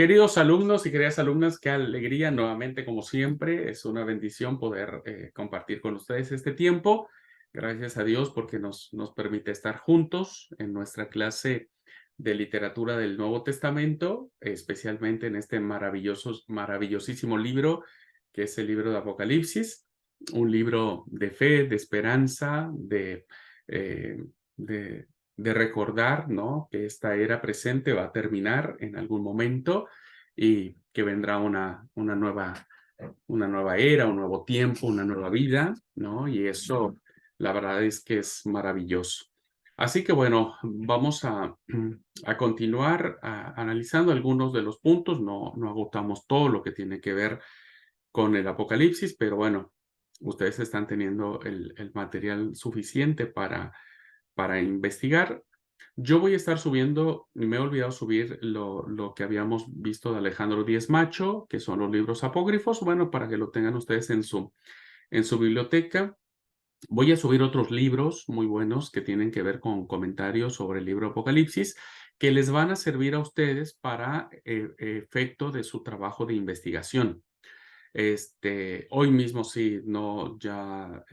Queridos alumnos y queridas alumnas, qué alegría nuevamente, como siempre, es una bendición poder compartir con ustedes este tiempo. Gracias a Dios porque nos permite estar juntos en nuestra clase de literatura del Nuevo Testamento, especialmente en este maravillosísimo libro que es el libro de Apocalipsis, un libro de fe, de esperanza, eh, de, de recordar, ¿no? Que esta era presente va a terminar en algún momento y que vendrá una nueva era, un nuevo tiempo, una nueva vida, ¿no? Y eso, la verdad es que es maravilloso. Así que bueno, vamos a continuar analizando algunos de los puntos. No agotamos todo lo que tiene que ver con el Apocalipsis, pero bueno, ustedes están teniendo el material suficiente para investigar. Yo voy a estar subiendo, me he olvidado subir lo que habíamos visto de Alejandro Díez Macho, que son los libros apócrifos, bueno, para que lo tengan ustedes en su biblioteca. Voy a subir otros libros muy buenos que tienen que ver con comentarios sobre el libro Apocalipsis, que les van a servir a ustedes para efecto de su trabajo de investigación. Hoy mismo sí, no, ya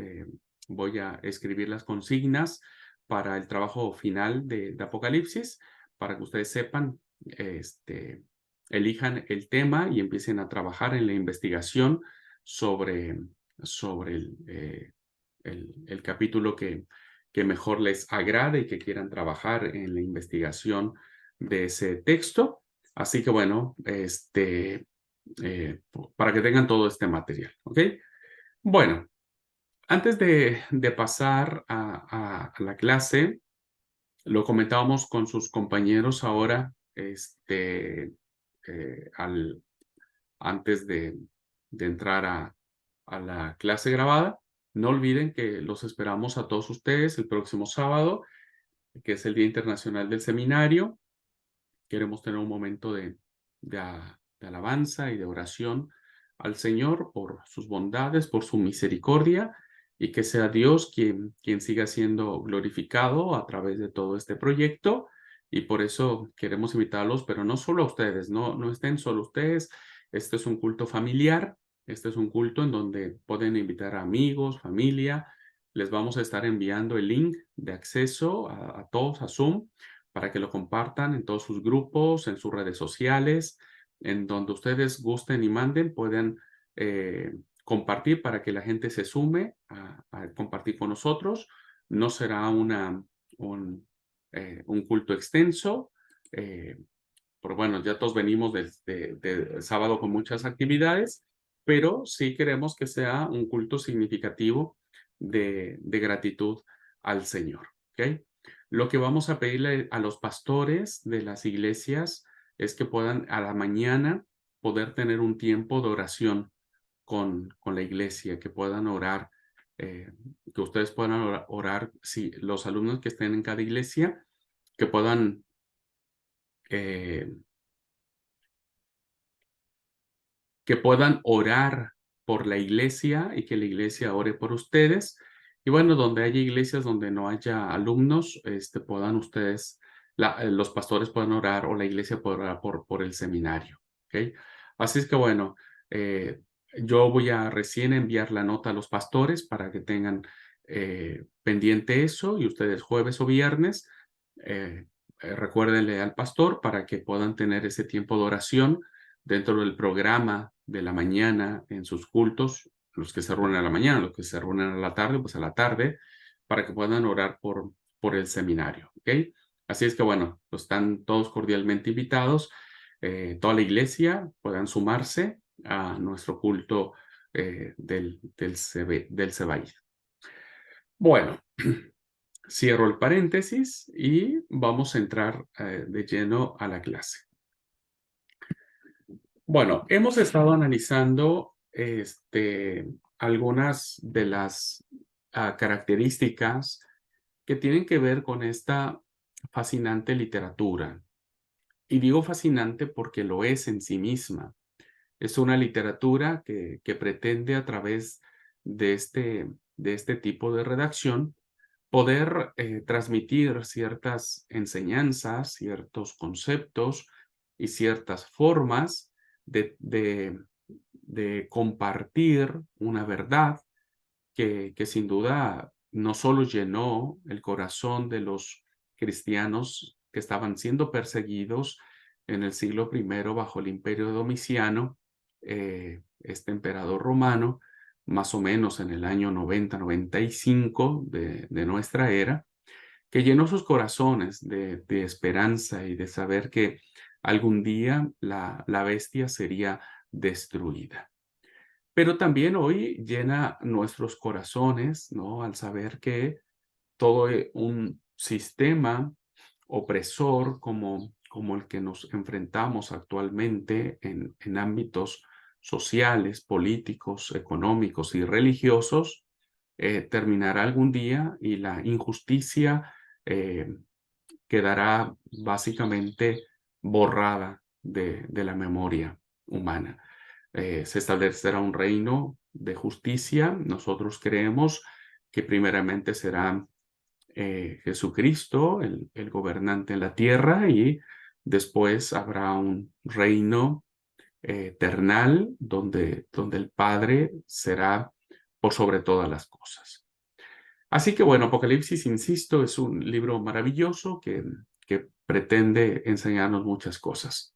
voy a escribir las consignas para el trabajo final de Apocalipsis, para que ustedes sepan, elijan el tema y empiecen a trabajar en la investigación sobre, sobre el capítulo que mejor les agrade y que quieran trabajar en la investigación de ese texto. Así que bueno, para que tengan todo este material, ¿ok? Bueno, antes de pasar a la clase, lo comentábamos con sus compañeros ahora, al, antes de entrar a la clase grabada. No olviden que los esperamos a todos ustedes el próximo sábado, que es el Día Internacional del Seminario. Queremos tener un momento de alabanza y de oración al Señor por sus bondades, por su misericordia, y que sea Dios quien siga siendo glorificado a través de todo este proyecto. Y por eso queremos invitarlos, pero no solo a ustedes, no estén solo ustedes. Este es un culto familiar, este es un culto en donde pueden invitar a amigos, familia. Les vamos a estar enviando el link de acceso a todos a Zoom para que lo compartan en todos sus grupos, en sus redes sociales, en donde ustedes gusten y manden, puedan compartir para que la gente se sume a compartir con nosotros. No será un culto extenso, pero bueno, ya todos venimos de sábado con muchas actividades, pero sí queremos que sea un culto significativo de gratitud al Señor, ¿ok? Lo que vamos a pedirle a los pastores de las iglesias es que puedan a la mañana poder tener un tiempo de oración con la iglesia, que puedan orar, que ustedes puedan orar, si los alumnos que estén en cada iglesia, que puedan eh, orar por la iglesia y que la iglesia ore por ustedes. Y bueno, donde haya iglesias donde no haya alumnos, puedan ustedes, los pastores puedan orar o la iglesia puede orar por el seminario. ¿Ok? Así es que bueno, eh, yo voy a recién enviar la nota a los pastores para que tengan pendiente eso y ustedes jueves o viernes recuérdenle al pastor para que puedan tener ese tiempo de oración dentro del programa de la mañana en sus cultos, los que se reúnen a la mañana, los que se reúnen a la tarde, pues a la tarde, para que puedan orar por el seminario, ¿ok? Así es que bueno, pues están todos cordialmente invitados, toda la iglesia puedan sumarse a nuestro culto del Sebaí. Bueno, cierro el paréntesis y vamos a entrar de lleno a la clase. Bueno, hemos estado analizando algunas de las características que tienen que ver con esta fascinante literatura. Y digo fascinante porque lo es en sí misma. Es una literatura que pretende a través de este tipo de redacción poder transmitir ciertas enseñanzas, ciertos conceptos y ciertas formas de compartir una verdad que sin duda no solo llenó el corazón de los cristianos que estaban siendo perseguidos en el siglo I bajo el imperio de Domiciano, este emperador romano, más o menos en el año 90-95 de nuestra era, que llenó sus corazones de esperanza y de saber que algún día la bestia sería destruida. Pero también hoy llena nuestros corazones, ¿no? Al saber que todo un sistema opresor como el que nos enfrentamos actualmente en ámbitos sociales, políticos, económicos y religiosos, terminará algún día y la injusticia eh, quedará básicamente borrada de la memoria humana. Se establecerá un reino de justicia. Nosotros creemos que primeramente será Jesucristo, el gobernante en la tierra, y después habrá un reino eternal donde el Padre será por sobre todas las cosas. Así que bueno, Apocalipsis, insisto, es un libro maravilloso que pretende enseñarnos muchas cosas.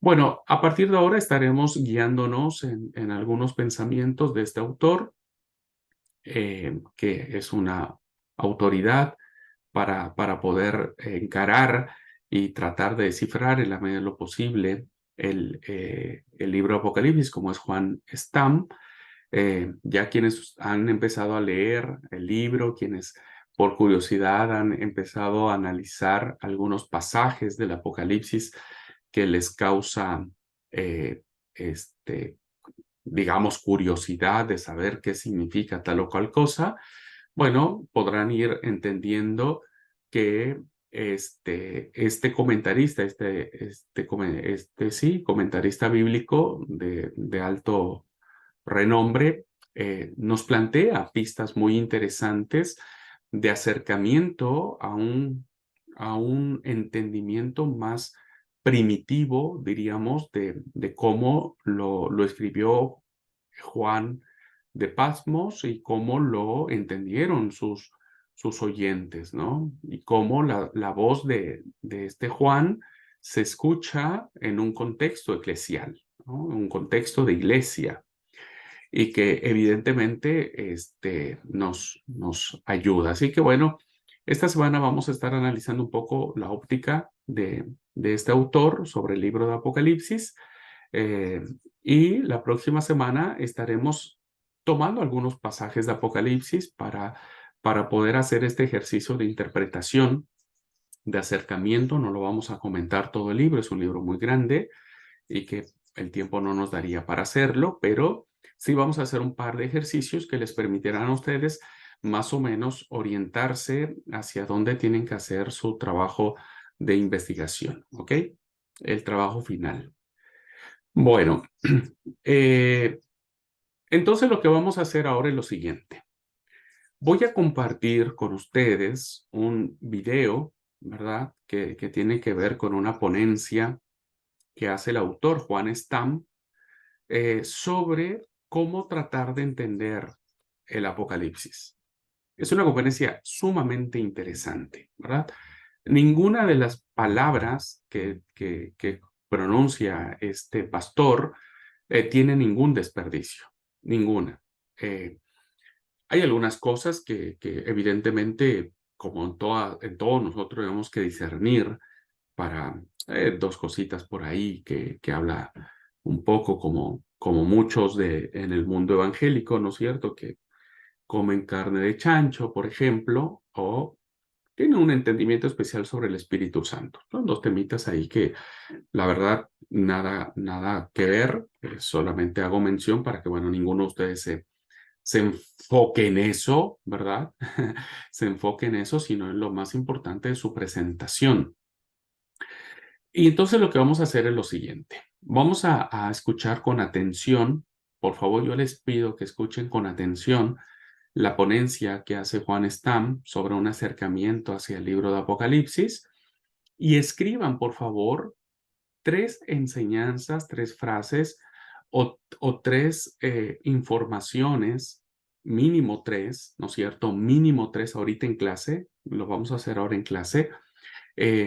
Bueno, a partir de ahora estaremos guiándonos en algunos pensamientos de este autor, que es una autoridad para poder encarar y tratar de descifrar en la medida de lo posible el libro Apocalipsis, como es Juan Stam. Ya quienes han empezado a leer el libro, quienes por curiosidad han empezado a analizar algunos pasajes del Apocalipsis que les causa, eh, este, digamos, curiosidad de saber qué significa tal o cual cosa, bueno, podrán ir entendiendo que este comentarista, sí, comentarista bíblico de alto renombre, nos plantea pistas muy interesantes de acercamiento a un entendimiento más primitivo, diríamos, de cómo lo escribió Juan de Patmos y cómo lo entendieron sus oyentes, ¿no? Y cómo la voz de este Juan se escucha en un contexto eclesial, ¿no? En un contexto de iglesia y que evidentemente nos ayuda. Así que bueno, esta semana vamos a estar analizando un poco la óptica de este autor sobre el libro de Apocalipsis, eh, y la próxima semana estaremos tomando algunos pasajes de Apocalipsis para poder hacer este ejercicio de interpretación, de acercamiento. No lo vamos a comentar todo el libro, es un libro muy grande y que el tiempo no nos daría para hacerlo, pero sí vamos a hacer un par de ejercicios que les permitirán a ustedes más o menos orientarse hacia dónde tienen que hacer su trabajo de investigación, ¿ok? El trabajo final. Bueno, entonces lo que vamos a hacer ahora es lo siguiente. Voy a compartir con ustedes un video, ¿verdad? Que tiene que ver con una ponencia que hace el autor Juan Stam, sobre cómo tratar de entender el Apocalipsis. Es una conferencia sumamente interesante, ¿verdad? Ninguna de las palabras que pronuncia este pastor tiene ningún desperdicio, ninguna. Eh, Hay algunas cosas que evidentemente, como en todo nosotros tenemos que discernir para dos cositas por ahí que habla un poco como muchos en el mundo evangélico, ¿no es cierto? Que comen carne de chancho, por ejemplo, o tienen un entendimiento especial sobre el Espíritu Santo. Son dos temitas ahí que, la verdad, nada que ver. Solamente hago mención para que, bueno, ninguno de ustedes se enfoque en eso, ¿verdad? Se enfoque en eso, sino en lo más importante de su presentación. Y entonces lo que vamos a hacer es lo siguiente. Vamos a escuchar con atención. Por favor, yo les pido que escuchen con atención la ponencia que hace Juan Stam sobre un acercamiento hacia el libro de Apocalipsis y escriban, por favor, 3 enseñanzas, 3 frases o 3 informaciones, mínimo 3, ¿no es cierto? Mínimo 3 ahorita en clase, lo vamos a hacer ahora en clase.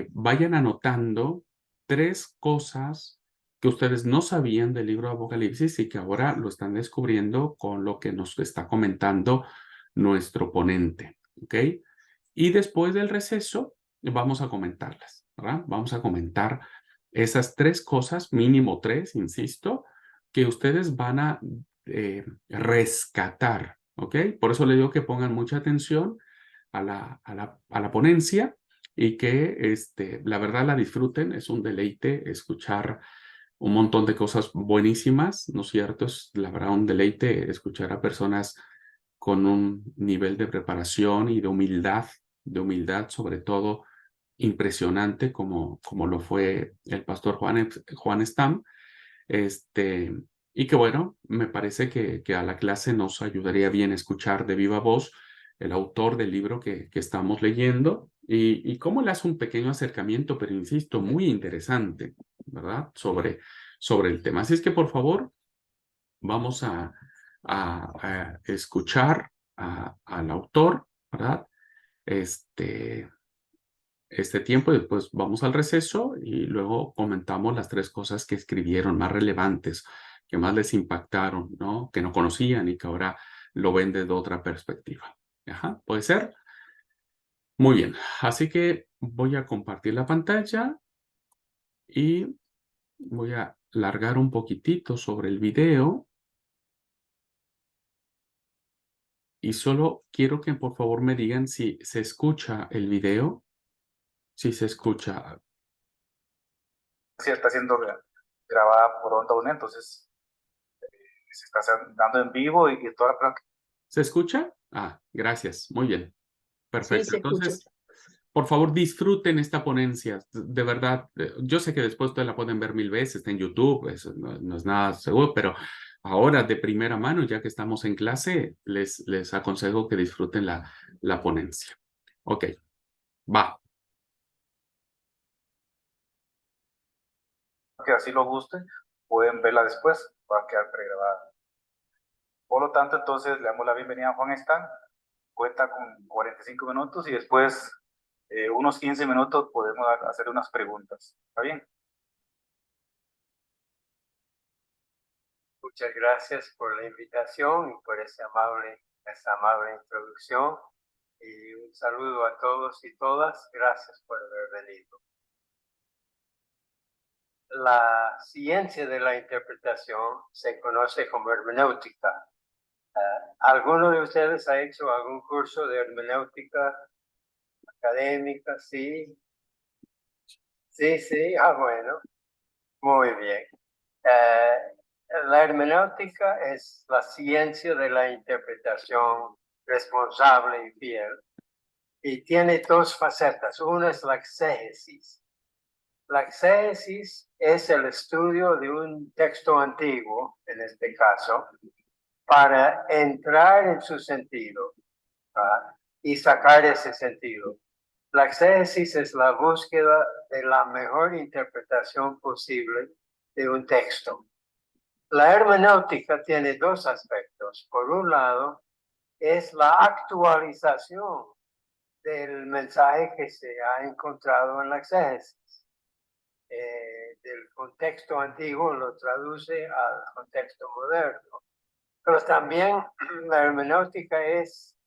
Vayan anotando 3 cosas que ustedes no sabían del libro de Apocalipsis y que ahora lo están descubriendo con lo que nos está comentando nuestro ponente, ¿ok? Y después del receso vamos a comentarlas, ¿verdad? Vamos a comentar esas 3 cosas, mínimo 3, insisto, que ustedes van a rescatar, ¿ok? Por eso les digo que pongan mucha atención a la ponencia y que la verdad la disfruten. Es un deleite escuchar un montón de cosas buenísimas, ¿no es cierto? Es la verdad un deleite escuchar a personas con un nivel de preparación y de humildad sobre todo impresionante como lo fue el pastor Juan Stam. Este, y que bueno, me parece que a la clase nos ayudaría bien escuchar de viva voz el autor del libro que estamos leyendo y cómo le hace un pequeño acercamiento, pero insisto, muy interesante, ¿verdad? Sobre el tema. Así es que por favor, vamos a escuchar al autor, ¿verdad? Este, este tiempo y después vamos al receso y luego comentamos las 3 cosas que escribieron más relevantes, que más les impactaron, ¿no? Que no conocían y que ahora lo ven desde otra perspectiva. Ajá, ¿puede ser? Muy bien, así que voy a compartir la pantalla y voy a largar un poquitito sobre el video y solo quiero que por favor me digan si se escucha el video, si se escucha. Sí, está siendo grabada por Onda UNED, entonces se está dando en vivo y toda la práctica. ¿Se escucha? Ah, gracias, muy bien. Sí, Perfecto. se escucha. Entonces, por favor, disfruten esta ponencia. De verdad, yo sé que después ustedes la pueden ver 1000 veces, está en YouTube, eso no es nada seguro, pero ahora de primera mano, ya que estamos en clase, les aconsejo que disfruten la ponencia. Ok, va. Que así lo guste, pueden verla después, va a quedar pregrabada. Por lo tanto, entonces le damos la bienvenida a Juan Stan, cuenta con 45 minutos y después unos 15 minutos podemos hacer unas preguntas. ¿Está bien? Muchas gracias por la invitación y por esa amable introducción. Y un saludo a todos y todas. Gracias por haber venido. La ciencia de la interpretación se conoce como hermenéutica. ¿Alguno de ustedes ha hecho algún curso de hermenéutica académica? Sí. Sí. Bueno. Muy bien. La hermenéutica es la ciencia de la interpretación responsable y fiel y tiene 2 facetas. Una es la exégesis. La exégesis es el estudio de un texto antiguo, en este caso, para entrar en su sentido, ¿verdad? Y sacar ese sentido. La exégesis es la búsqueda de la mejor interpretación posible de un texto. La hermenéutica tiene 2 aspectos. Por un lado, es la actualización del mensaje que se ha encontrado en la exégesis. Del contexto antiguo lo traduce al contexto moderno. Pero también la hermenéutica es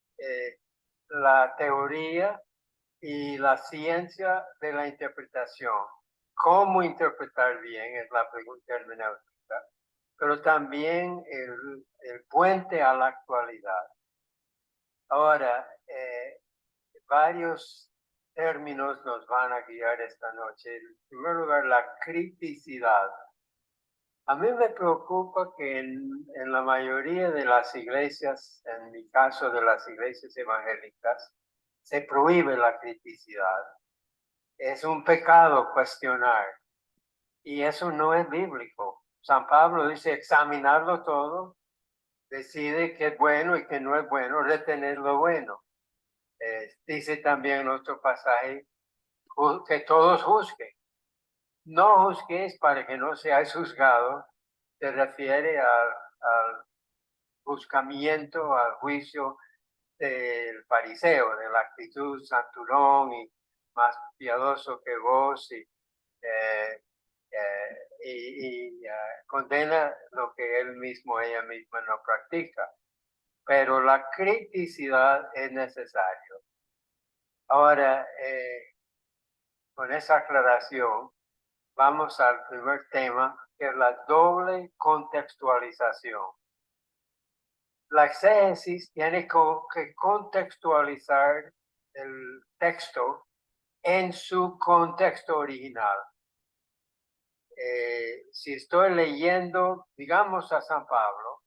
la teoría y la ciencia de la interpretación. ¿Cómo interpretar bien? Es la pregunta hermenéutica. Pero también el puente a la actualidad. Ahora, varios términos nos van a guiar esta noche. En primer lugar, la criticidad. A mí me preocupa que en la mayoría de las iglesias, en mi caso de las iglesias evangélicas, se prohíbe la criticidad. Es un pecado cuestionar y eso no es bíblico. San Pablo dice examinarlo todo, decide qué es bueno y qué no es bueno, retener lo bueno. Dice también en otro pasaje que todos juzguen. no juzguéis para que no seáis juzgados, se refiere al juzgamiento, al juicio del fariseo, de la actitud santurón y más piadoso que vos, y condena lo que él mismo, ella misma no practica. Pero la criticidad es necesario. Ahora, con esa aclaración, vamos al primer tema, que es la doble contextualización. La exégesis tiene que contextualizar el texto en su contexto original. Si estoy leyendo, digamos, a San Pablo,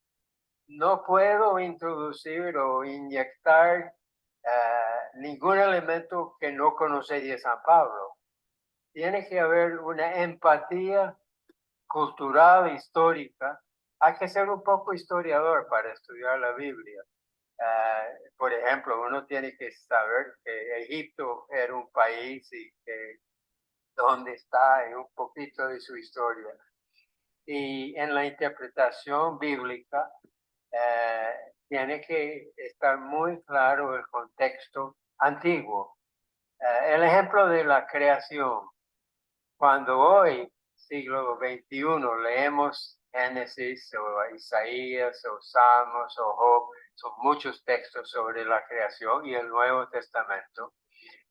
no puedo introducir o inyectar ningún elemento que no conocería San Pablo. Tiene que haber una empatía cultural, histórica. Hay que ser un poco historiador para estudiar la Biblia. Por ejemplo, uno tiene que saber que Egipto era un país y que dónde está y un poquito de su historia. Y en la interpretación bíblica tiene que estar muy claro el contexto antiguo. El ejemplo de la creación. Cuando hoy, siglo XXI, leemos Génesis o Isaías o Salmos o Job, son muchos textos sobre la creación y el Nuevo Testamento,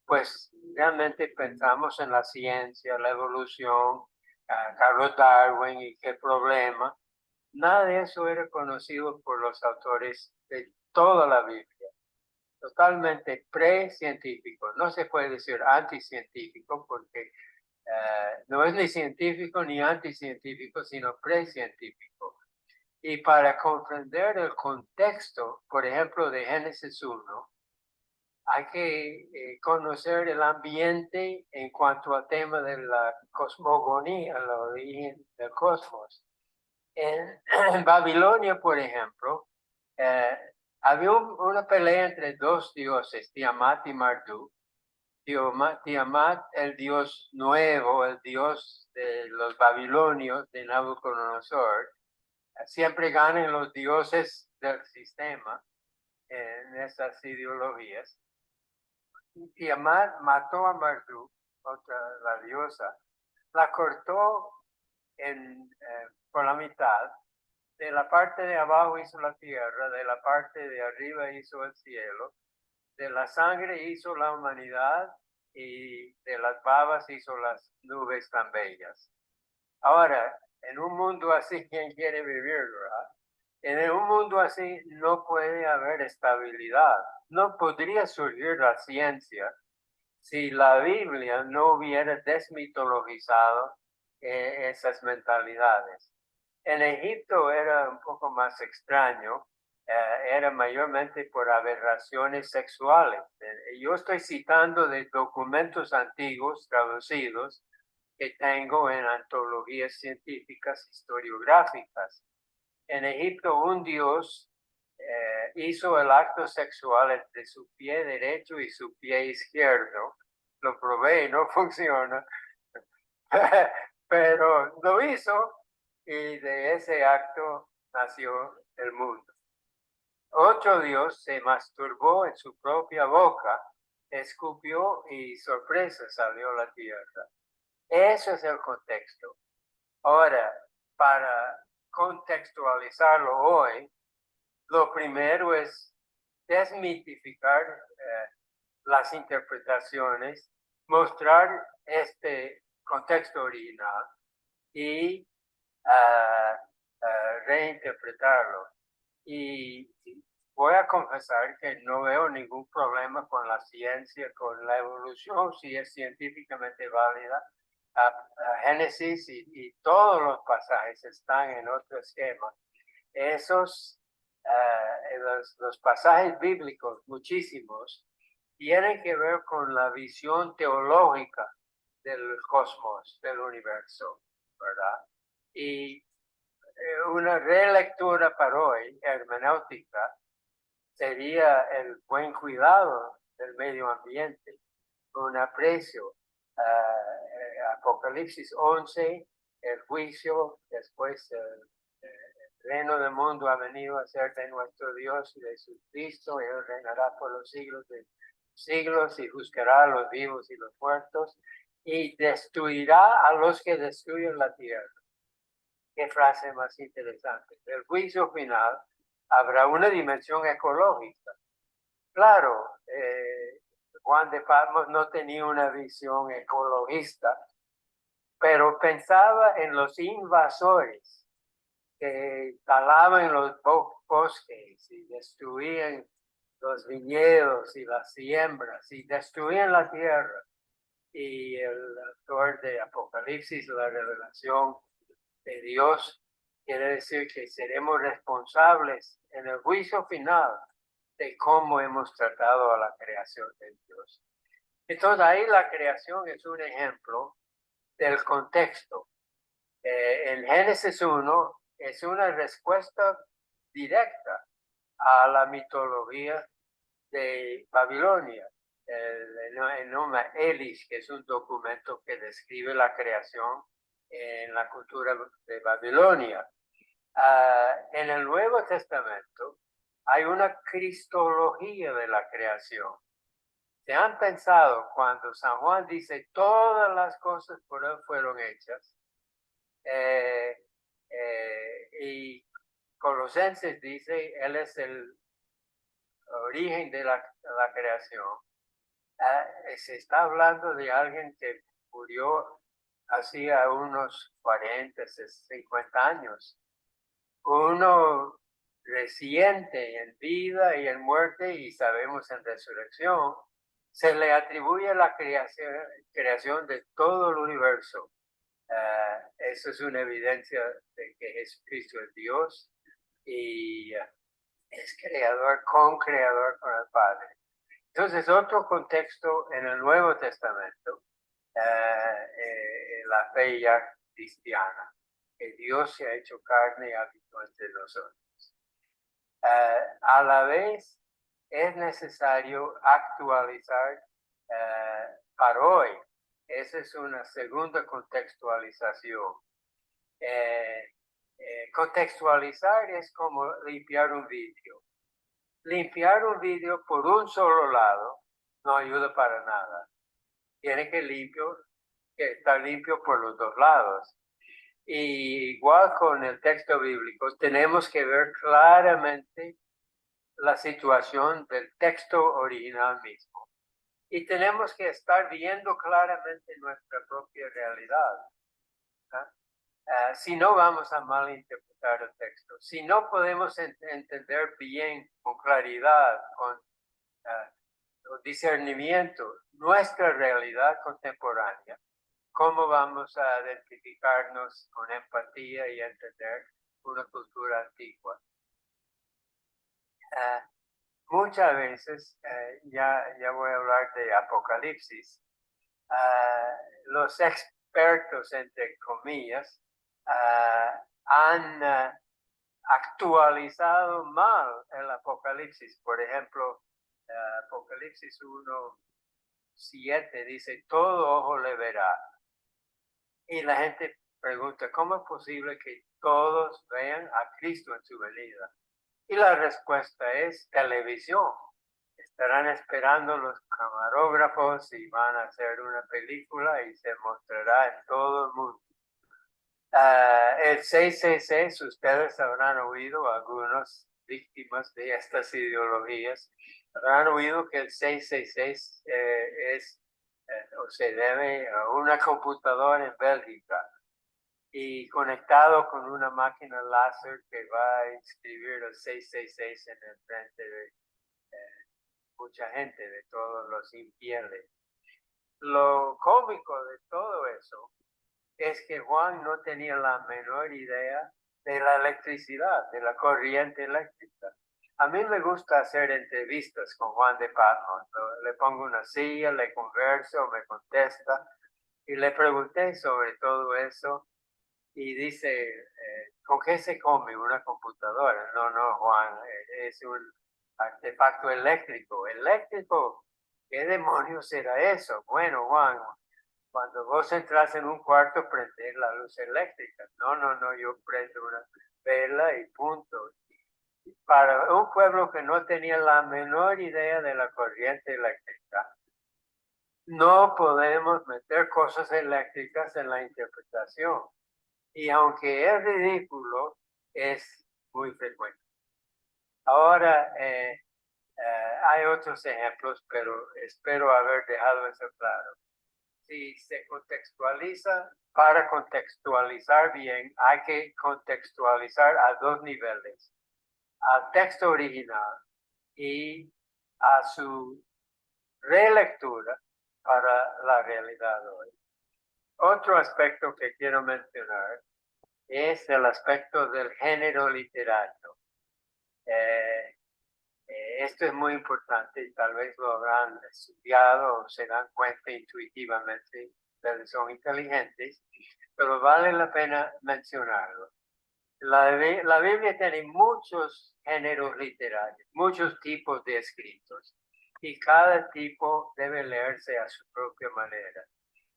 pues realmente pensamos en la ciencia, la evolución, Carlos Darwin y qué problema. Nada de eso era conocido por los autores de toda la Biblia. Totalmente pre-científico. No se puede decir anticientífico porque no es ni científico ni anticientífico, sino pre-científico. Y para comprender el contexto, por ejemplo, de Génesis 1, hay que conocer el ambiente en cuanto al tema de la cosmogonía, el origen del cosmos. En Babilonia, por ejemplo, había una pelea entre dos dioses, Tiamat y Marduk. Tiamat, el dios nuevo, el dios de los babilonios, de Nabucodonosor, siempre ganan los dioses del sistema en esas ideologías. Tiamat mató a Marduk, la diosa, la cortó por la mitad. De la parte de abajo hizo la tierra, de la parte de arriba hizo el cielo, de la sangre hizo la humanidad y de las babas hizo las nubes tan bellas. Ahora, en un mundo así, ¿quién quiere vivir, verdad? En un mundo así no puede haber estabilidad. No podría surgir la ciencia si la Biblia no hubiera desmitologizado esas mentalidades. En Egipto era un poco más extraño, era mayormente por aberraciones sexuales. Yo estoy citando de documentos antiguos traducidos que tengo en antologías científicas historiográficas. En Egipto un dios hizo el acto sexual entre su pie derecho y su pie izquierdo. Lo probé y no funciona, pero lo hizo y de ese acto nació el mundo. Otro dios se masturbó en su propia boca, escupió y sorpresa salió la tierra. Eso es el contexto. Ahora, para contextualizarlo hoy, lo primero es desmitificar las interpretaciones, mostrar este contexto original y reinterpretarlo. Y voy a confesar que no veo ningún problema con la ciencia, con la evolución, si es científicamente válida. Génesis y todos los pasajes están en otro esquema. Esos, los pasajes bíblicos, muchísimos, tienen que ver con la visión teológica del cosmos, del universo, ¿verdad? Y una relectura para hoy, hermenéutica, sería el buen cuidado del medio ambiente, un aprecio Apocalipsis 11, el juicio, después el reino del mundo ha venido a ser de nuestro Dios y de su Cristo, y Él reinará por los siglos de siglos y juzgará a los vivos y los muertos y destruirá a los que destruyen la tierra. Qué frase más interesante. El juicio final habrá una dimensión ecológica. Claro, Juan de Patmos no tenía una visión ecologista, pero pensaba en los invasores que talaban los bosques y destruían los viñedos y las siembras y destruían la tierra. Y el autor de Apocalipsis, la revelación de Dios, quiere decir que seremos responsables en el juicio final de cómo hemos tratado a la creación de Dios. Entonces ahí la creación es un ejemplo del contexto. En Génesis 1 es una respuesta directa a la mitología de Babilonia. El nombre Elish, que es un documento que describe la creación en la cultura de Babilonia. En el Nuevo Testamento hay una cristología de la creación. ¿Se han pensado cuando San Juan dice todas las cosas por él fueron hechas? Y Colosenses dice él es el origen de la creación. Se está hablando de alguien que murió hacía unos 40, 50 años. Uno reciente en vida y en muerte, y sabemos en resurrección, se le atribuye la creación de todo el universo. Eso es una evidencia de que Jesucristo es Dios y es creador, con-creador con el Padre. Entonces, otro contexto en el Nuevo Testamento, la fe ya cristiana, que Dios se ha hecho carne y habitó entre nosotros. A la vez, es necesario actualizar para hoy. Esa es una segunda contextualización. Contextualizar es como limpiar un vidrio. Limpiar un vidrio por un solo lado no ayuda para nada. Tiene que estar limpio por los dos lados. Y igual con el texto bíblico, tenemos que ver claramente la situación del texto original mismo. Y tenemos que estar viendo claramente nuestra propia realidad. Si no, vamos a malinterpretar el texto. Si no podemos entender bien, con claridad, con discernimiento, nuestra realidad contemporánea, ¿cómo vamos a identificarnos con empatía y entender una cultura antigua? Muchas veces, ya voy a hablar de Apocalipsis, los expertos, entre comillas, han actualizado mal el Apocalipsis. Por ejemplo, Apocalipsis 1:7 dice, todo ojo le verá. Y la gente pregunta, ¿cómo es posible que todos vean a Cristo en su venida? Y la respuesta es televisión. Estarán esperando los camarógrafos y van a hacer una película y se mostrará en todo el mundo. El 666, ustedes habrán oído, algunos víctimas de estas ideologías, habrán oído que el 666 se debe a una computadora en Bélgica y conectado con una máquina láser que va a inscribir el 666 en el frente de mucha gente, de todos los infieles. Lo cómico de todo eso es que Juan no tenía la menor idea de la electricidad, de la corriente eléctrica. A mí me gusta hacer entrevistas con Juan de Patmos. Le pongo una silla, le converso, me contesta y le pregunté sobre todo eso y dice, ¿con qué se come una computadora? No, Juan, es un artefacto eléctrico. ¿Eléctrico? ¿Qué demonios será eso? Bueno, Juan, Cuando vos entras en un cuarto, prender la luz eléctrica. No, yo prendo una vela y punto. Para un pueblo que no tenía la menor idea de la corriente eléctrica, no podemos meter cosas eléctricas en la interpretación. Y aunque es ridículo, es muy frecuente. Ahora, hay otros ejemplos, pero espero haber dejado eso claro. Si se contextualiza, para contextualizar bien, hay que contextualizar a dos niveles: al texto original y a su relectura para la realidad hoy. Otro aspecto que quiero mencionar es el aspecto del género literario. Esto es muy importante y tal vez lo habrán estudiado o se dan cuenta intuitivamente, pero son inteligentes, pero vale la pena mencionarlo. La Biblia tiene muchos géneros literarios, muchos tipos de escritos, y cada tipo debe leerse a su propia manera.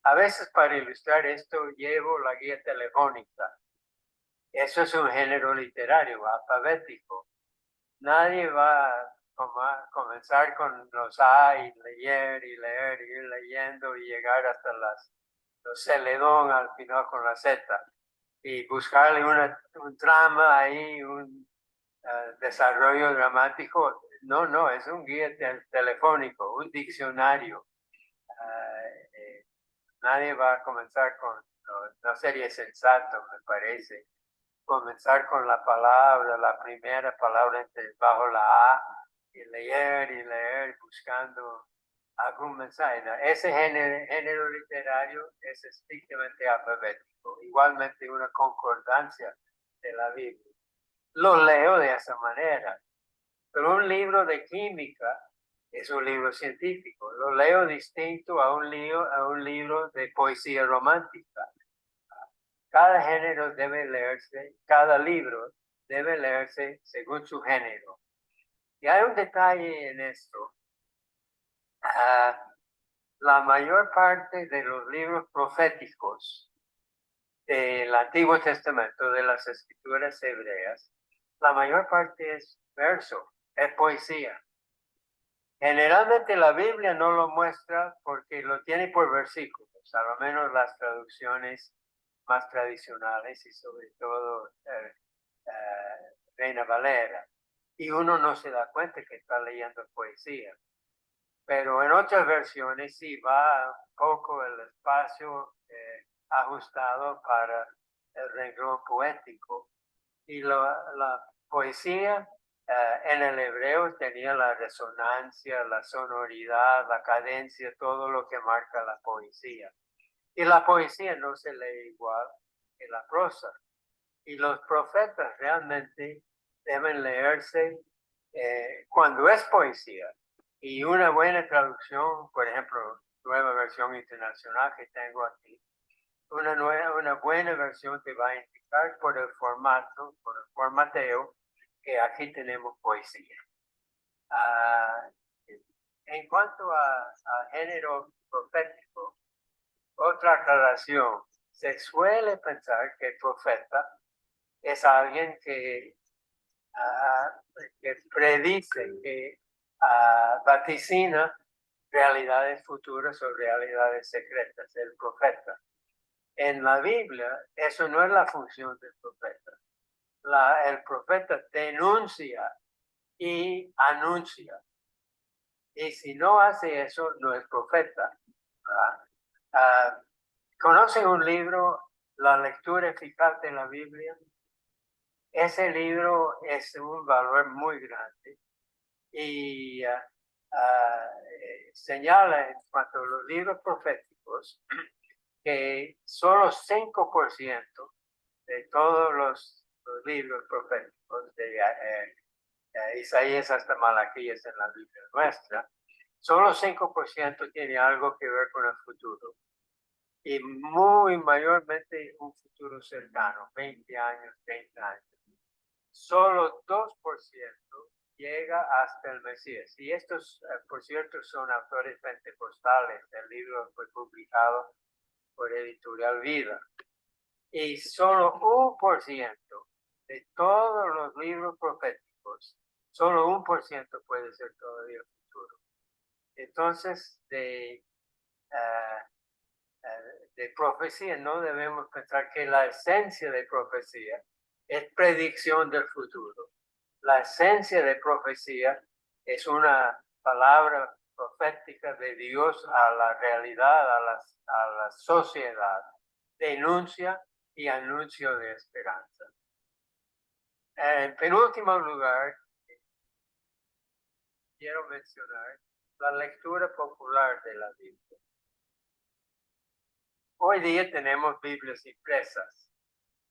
A veces para ilustrar esto llevo la guía telefónica. Eso es un género literario, alfabético. Nadie va a comenzar con los A y leer y leer y ir leyendo y llegar hasta los celedón al final con la Z y buscarle un trama ahí, un desarrollo dramático. No, es un guía telefónico, un diccionario. Nadie va a comenzar con, no sería sensato, me parece, comenzar con la palabra, la primera palabra bajo la A, y leer, buscando algún mensaje. Ese género literario es estrictamente alfabético, igualmente una concordancia de la Biblia. Lo leo de esa manera, pero un libro de química es un libro científico. Lo leo distinto a un libro de poesía romántica. Cada género debe leerse, cada libro debe leerse según su género. Y hay un detalle en esto. La mayor parte de los libros proféticos del Antiguo Testamento, de las escrituras hebreas, la mayor parte es verso, es poesía. Generalmente la Biblia no lo muestra porque lo tiene por versículos, a lo menos las traducciones más tradicionales y sobre todo Reina Valera. Y uno no se da cuenta que está leyendo poesía. Pero en otras versiones sí va un poco el espacio ajustado para el renglón poético. Y la poesía en el hebreo tenía la resonancia, la sonoridad, la cadencia, todo lo que marca la poesía. Y la poesía no se lee igual que la prosa. Y los profetas realmente deben leerse cuando es poesía. Y una buena traducción, por ejemplo, nueva versión internacional que tengo aquí, una buena versión te va a indicar por el formato, por el formateo, que aquí tenemos poesía. En cuanto a género profético, otra aclaración: se suele pensar que el profeta es alguien que predice, que vaticina realidades futuras o realidades secretas, el profeta. En la Biblia, eso no es la función del profeta. El profeta denuncia y anuncia. Y si no hace eso, no es profeta. ¿Conocen un libro, La lectura eficaz de la Biblia? Ese libro es un valor muy grande y señala en cuanto a los libros proféticos que solo 5% de todos los libros proféticos de Isaías hasta Malaquías en la Biblia nuestra, solo 5% tiene algo que ver con el futuro. Y muy mayormente un futuro cercano, 20 años, 30 años. Solo 2% llega hasta el Mesías. Y estos, por cierto, son autores pentecostales. El libro fue publicado por Editorial Vida. Y solo 1% de todos los libros proféticos, solo 1% puede ser todavía futuro. Entonces, de profecía no debemos pensar que la esencia de profecía es predicción del futuro. La esencia de profecía es una palabra profética de Dios a la realidad, a la sociedad, denuncia y anuncio de esperanza. En penúltimo lugar, quiero mencionar la lectura popular de la Biblia. Hoy día tenemos Biblias impresas,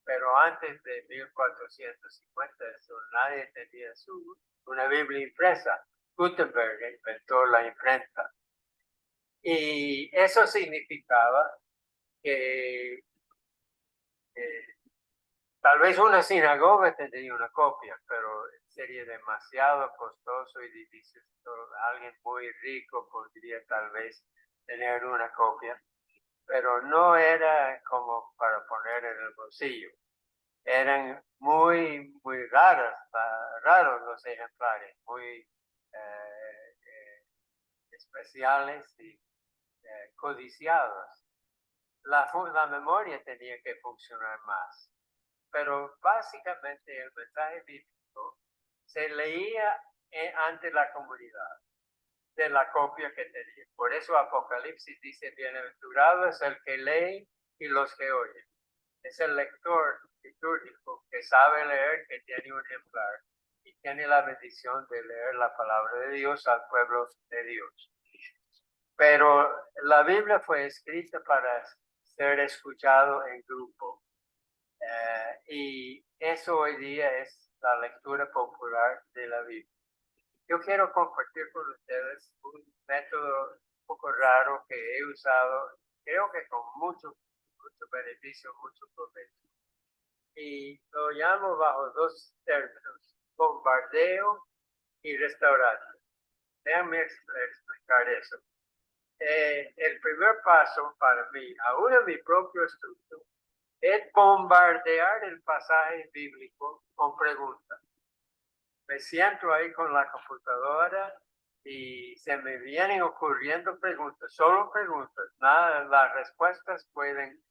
pero antes de 1450 nadie tenía una Biblia impresa. Gutenberg inventó la imprenta. Y eso significaba que tal vez una sinagoga tendría una copia, pero sería demasiado costoso y difícil. Alguien muy rico podría tal vez tener una copia, pero no era como para poner en el bolsillo. Eran muy raros los ejemplares, muy especiales y codiciados. La memoria tenía que funcionar más, pero básicamente el mensaje bíblico se leía ante la comunidad de la copia que tenía. Por eso Apocalipsis dice, bienaventurado es el que lee y los que oyen. Es el lector litúrgico que sabe leer, que tiene un ejemplar y tiene la bendición de leer la palabra de Dios al pueblo de Dios. Pero la Biblia fue escrita para ser escuchado en grupo. Y eso hoy día es la lectura popular de la Biblia. Yo quiero compartir con ustedes un método un poco raro que he usado, creo que con mucho beneficio, mucho provecho. Y lo llamo bajo dos términos, bombardeo y restauración. Déjenme explicar eso. El primer paso para mí, aún en mi propio estudio, es bombardear el pasaje bíblico con preguntas. Me siento ahí con la computadora y se me vienen ocurriendo preguntas, solo preguntas, nada, las respuestas pueden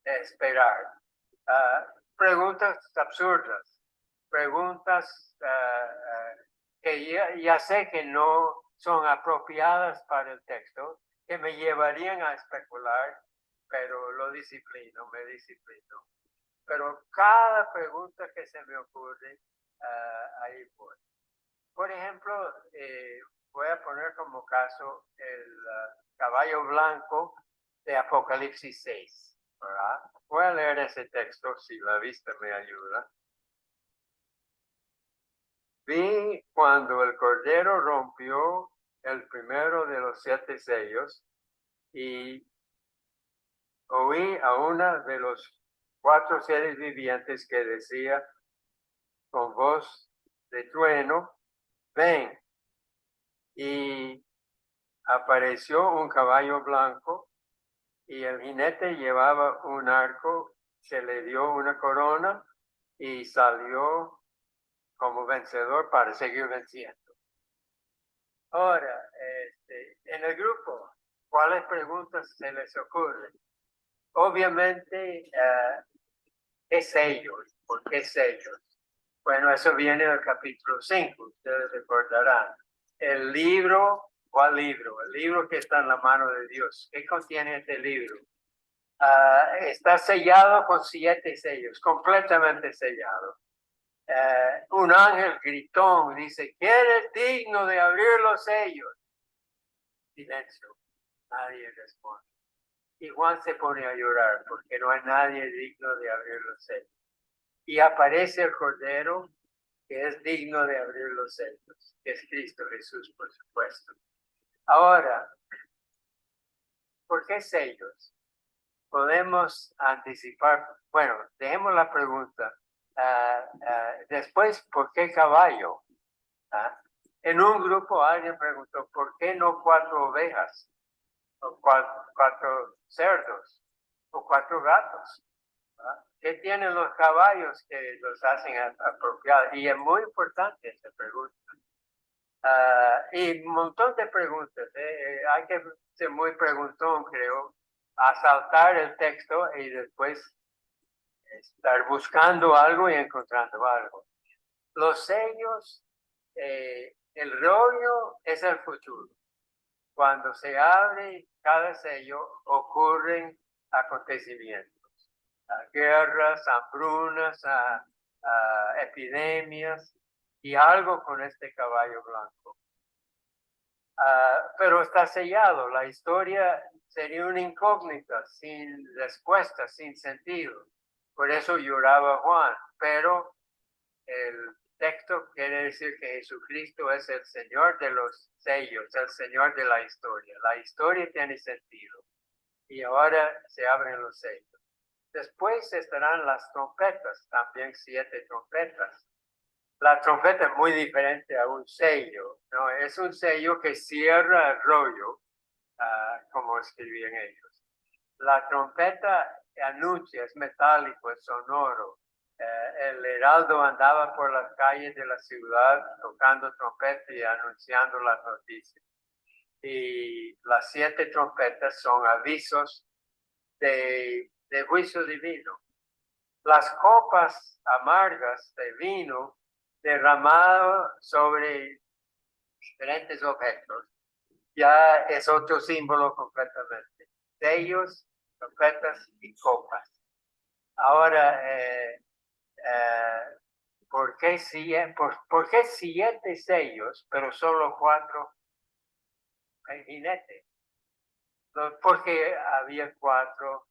esperar. Preguntas absurdas, preguntas que ya sé que no son apropiadas para el texto, que me llevarían a especular, pero me disciplino. Pero cada pregunta que se me ocurre, ahí voy. Por ejemplo, voy a poner como caso el caballo blanco de Apocalipsis 6, ¿verdad? Voy a leer ese texto, si la vista me ayuda. Vi cuando el Cordero rompió el primero de los 7 sellos y oí a una de los 4 seres vivientes que decía con voz de trueno, ven. Y apareció un caballo blanco y el jinete llevaba un arco, se le dio una corona y salió como vencedor para seguir venciendo. Ahora, en el grupo, ¿cuáles preguntas se les ocurren? Obviamente, ¿qué sellos? ¿Por qué sellos? Bueno, eso viene del capítulo 5, ustedes recordarán. El libro, ¿cuál libro? El libro que está en la mano de Dios. ¿Qué contiene este libro? Está sellado con 7 sellos, completamente sellado. Un ángel gritó, dice, ¿quién es digno de abrir los sellos? Silencio, nadie responde. Y Juan se pone a llorar porque no hay nadie digno de abrir los sellos. Y aparece el Cordero que es digno de abrir los sellos, que es Cristo Jesús, por supuesto. Ahora, ¿por qué sellos? Podemos anticipar, bueno, dejemos la pregunta. Después, ¿por qué caballo? En un grupo alguien preguntó, ¿por qué no 4 ovejas o 4 cerdos? o 4 gatos. ¿Verdad? ¿Qué tienen los caballos que los hacen apropiados? Y es muy importante esa pregunta. Y un montón de preguntas. Hay que ser muy preguntón, creo, asaltar el texto y después estar buscando algo y encontrando algo. Los sellos, el rollo es el futuro. Cuando se abre cada sello, ocurren acontecimientos, guerras, hambrunas, epidemias y algo con este caballo blanco. Pero está sellado. La historia sería una incógnita, sin respuesta, sin sentido. Por eso lloraba Juan, pero el texto quiere decir que Jesucristo es el Señor de los sellos, el Señor de la historia. La historia tiene sentido y ahora se abren los sellos. Después estarán las trompetas, también 7 trompetas. La trompeta es muy diferente a un sello, ¿no? Es un sello que cierra el rollo, como escribían ellos. La trompeta anuncia, es metálico, es sonoro. El heraldo andaba por las calles de la ciudad tocando trompeta y anunciando las noticias. Y las 7 trompetas son avisos de juicio divino. Las copas amargas de vino derramado sobre diferentes objetos ya es otro símbolo completamente. Sellos, trompetas y copas. Ahora, ¿por qué 7 sellos, pero solo 4 jinetes? Porque había 4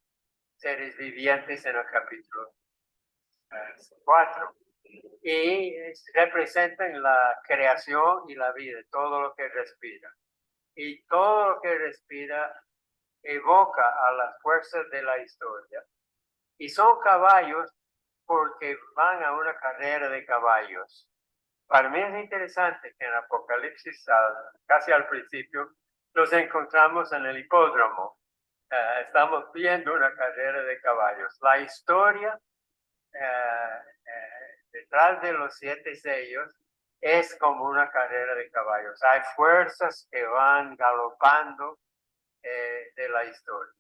seres vivientes en el capítulo 4. Y representan la creación y la vida, todo lo que respira. Y todo lo que respira evoca a las fuerzas de la historia. Y son caballos porque van a una carrera de caballos. Para mí es interesante que en Apocalipsis, casi al principio, nos encontramos en el hipódromo. Estamos viendo una carrera de caballos. La historia detrás de los 7 sellos es como una carrera de caballos. Hay fuerzas que van galopando de la historia.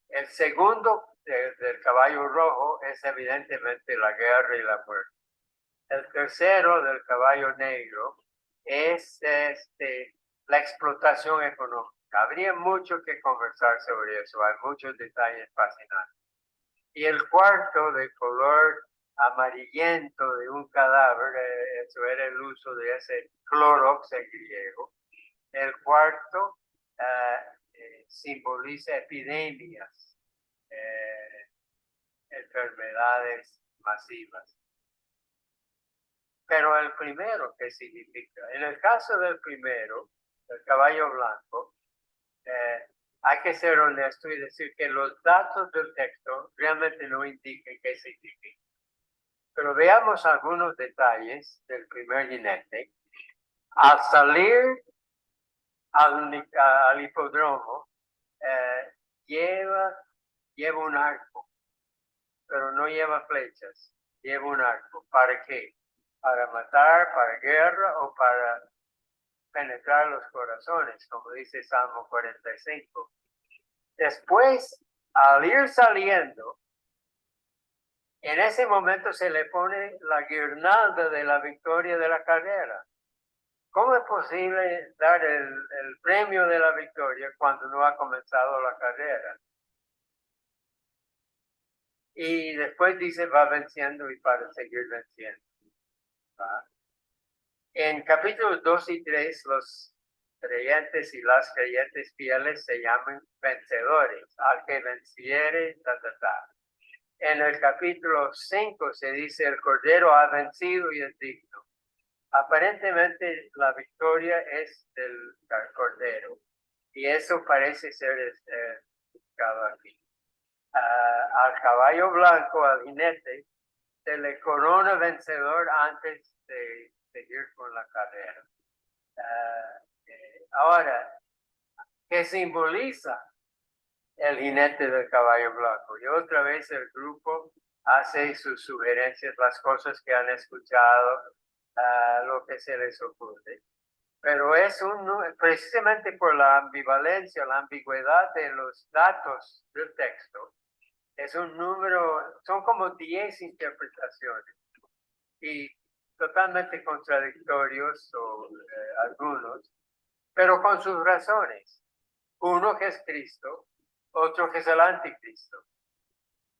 El segundo del caballo rojo es evidentemente la guerra y la muerte. El tercero del caballo negro es la explotación económica. Habría mucho que conversar sobre eso, hay muchos detalles fascinantes. Y el cuarto, de color amarillento de un cadáver, eso era el uso de ese clorox en griego. El cuarto simboliza epidemias, enfermedades masivas. Pero el primero, ¿qué significa? En el caso del primero, el caballo blanco, hay que ser honesto y decir que los datos del texto realmente no indican qué significa. Pero veamos algunos detalles del primer jinete. Al salir al hipódromo, lleva un arco, pero no lleva flechas, lleva un arco. ¿Para qué? Para matar, para guerra o para penetrar los corazones, como dice Salmo 45. Después, al ir saliendo, en ese momento se le pone la guirnalda de la victoria de la carrera. ¿Cómo es posible dar el premio de la victoria cuando no ha comenzado la carrera? Y después dice, va venciendo y para seguir venciendo. En capítulos 2 y 3, los creyentes y las creyentes fieles se llaman vencedores, al que venciere, En el capítulo 5 se dice, el Cordero ha vencido y es digno. Aparentemente la victoria es del Cordero, y eso parece ser explicado aquí. Al caballo blanco, al jinete, se le corona vencedor antes de seguir con la carrera. Ahora, que simboliza el jinete del caballo blanco. Y otra vez el grupo hace sus sugerencias, las cosas que han escuchado, lo que se les ocurre. Pero es precisamente por la ambivalencia, la ambigüedad de los datos del texto, es un número, son como 10 interpretaciones y totalmente contradictorios o algunos, pero con sus razones. Uno que es Cristo, otro que es el anticristo.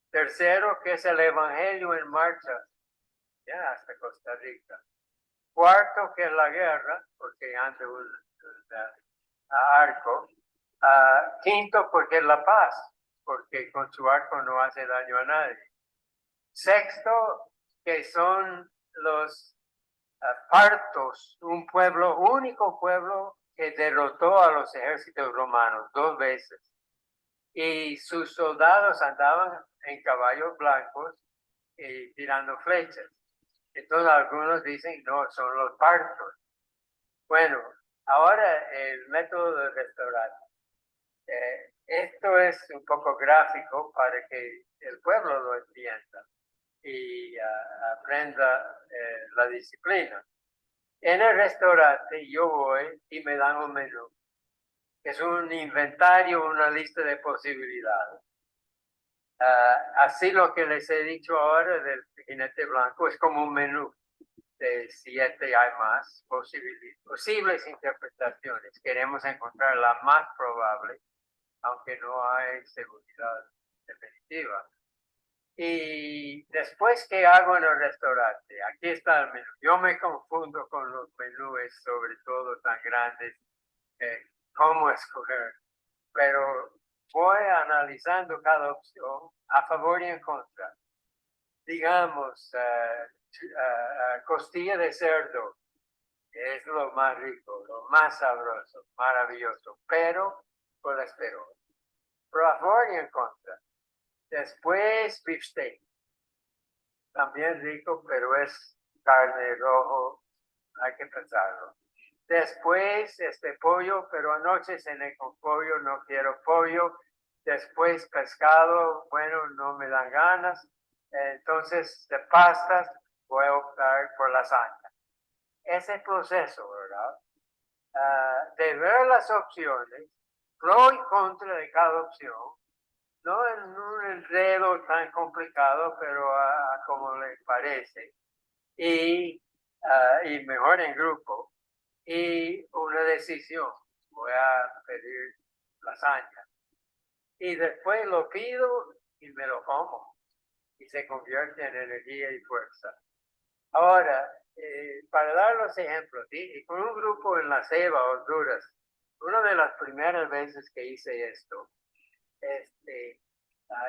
Tercero que es el evangelio en marcha, ya hasta Costa Rica. Cuarto que es la guerra, porque anda un arco. Quinto porque es la paz, porque con su arco no hace daño a nadie. Sexto que son los partos, un pueblo, único pueblo que derrotó a los ejércitos romanos 2 veces. Y sus soldados andaban en caballos blancos y tirando flechas. Entonces algunos dicen, no, son los partos. Bueno, ahora el método de restaurante. Esto es un poco gráfico para que el pueblo lo entienda y aprenda la disciplina. En el restaurante yo voy y me dan un menú. Es un inventario, una lista de posibilidades. Así lo que les he dicho ahora del jinete blanco es como un menú de 7, hay más posibles interpretaciones. Queremos encontrar la más probable, aunque no hay seguridad definitiva. Y después, ¿qué hago en el restaurante? Aquí está el menú. Yo me confundo con los menús, sobre todo tan grandes, cómo escoger. Pero voy analizando cada opción a favor y en contra. Digamos, costilla de cerdo es lo más rico, lo más sabroso, maravilloso, pero colesterol. Pero a favor y en contra. Después, beef steak. También rico, pero es carne rojo, hay que pensarlo. Después, pollo, pero anoche cené con pollo, no quiero pollo. Después, pescado, bueno, no me dan ganas. Entonces, de pastas, voy a optar por lasaña. Ese proceso, ¿verdad? De ver las opciones, pro y contra de cada opción, no en un enredo tan complicado, pero como les parece, y mejor en grupo, y una decisión, voy a pedir lasaña, y después lo pido y me lo como, y se convierte en energía y fuerza. Ahora, para dar los ejemplos, y con un grupo en la Ceiba, Honduras, una de las primeras veces que hice esto,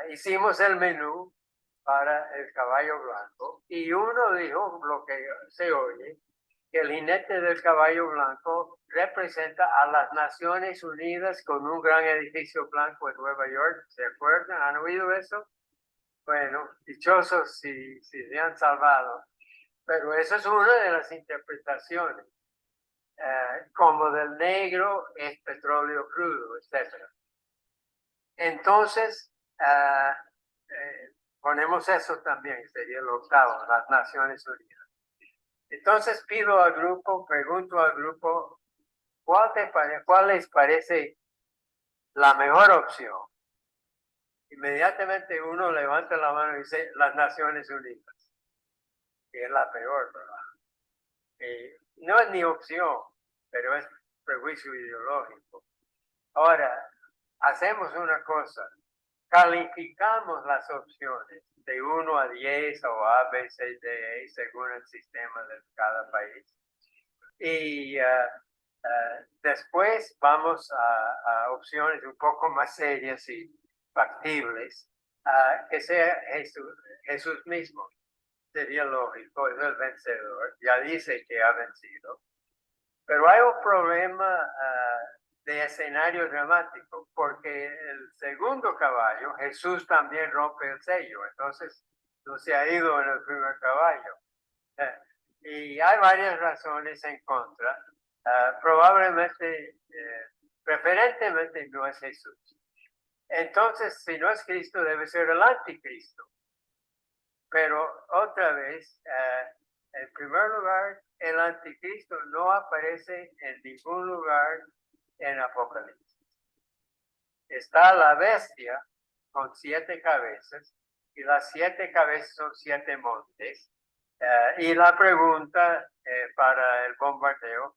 hicimos el menú para el caballo blanco y uno dijo lo que se oye, que el jinete del caballo blanco representa a las Naciones Unidas con un gran edificio blanco en Nueva York. ¿Se acuerdan? ¿Han oído eso? Bueno, dichosos si se han salvado. Pero eso es una de las interpretaciones. Como del negro es petróleo crudo, etc. Entonces, ponemos eso también, sería el octavo, las Naciones Unidas. Entonces pido al grupo, pregunto al grupo, ¿cuál les parece la mejor opción? Inmediatamente uno levanta la mano y dice, las Naciones Unidas, que es la peor, ¿verdad? No es ni opción, pero es prejuicio ideológico. Ahora, hacemos una cosa, calificamos las opciones de 1 a 10 o A, B, C, D, E, según el sistema de cada país. Y después vamos a opciones un poco más serias y factibles, que sea Jesús mismo. Sería lógico, es el vencedor, ya dice que ha vencido. Pero hay un problema de escenario dramático, porque el segundo caballo, Jesús también rompe el sello, entonces no se ha ido en el primer caballo. Y hay varias razones en contra. Probablemente Preferentemente no es Jesús. Entonces, si no es Cristo, debe ser el anticristo. Pero otra vez, en primer lugar, el anticristo no aparece en ningún lugar en Apocalipsis. Está la bestia con 7 cabezas, y las 7 cabezas son 7 montes. Y la pregunta para el bombardeo: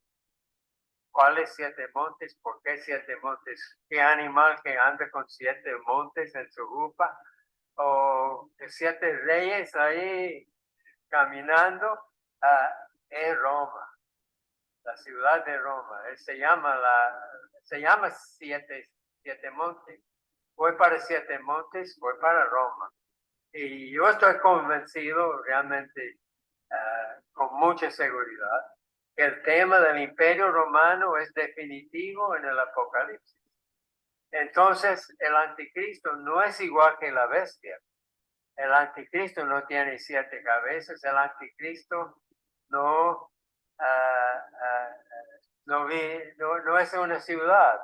¿cuáles 7 montes? ¿Por qué 7 montes? ¿Qué animal que anda con 7 montes en su jupa? ¿O 7 reyes ahí caminando? En Roma, la ciudad de Roma. Se llama 7 montes. Fue para 7 montes, fue para Roma. Y yo estoy convencido realmente, con mucha seguridad, que el tema del Imperio Romano es definitivo en el Apocalipsis. Entonces, el anticristo no es igual que la bestia. El anticristo no tiene 7 cabezas. El anticristo no es una ciudad.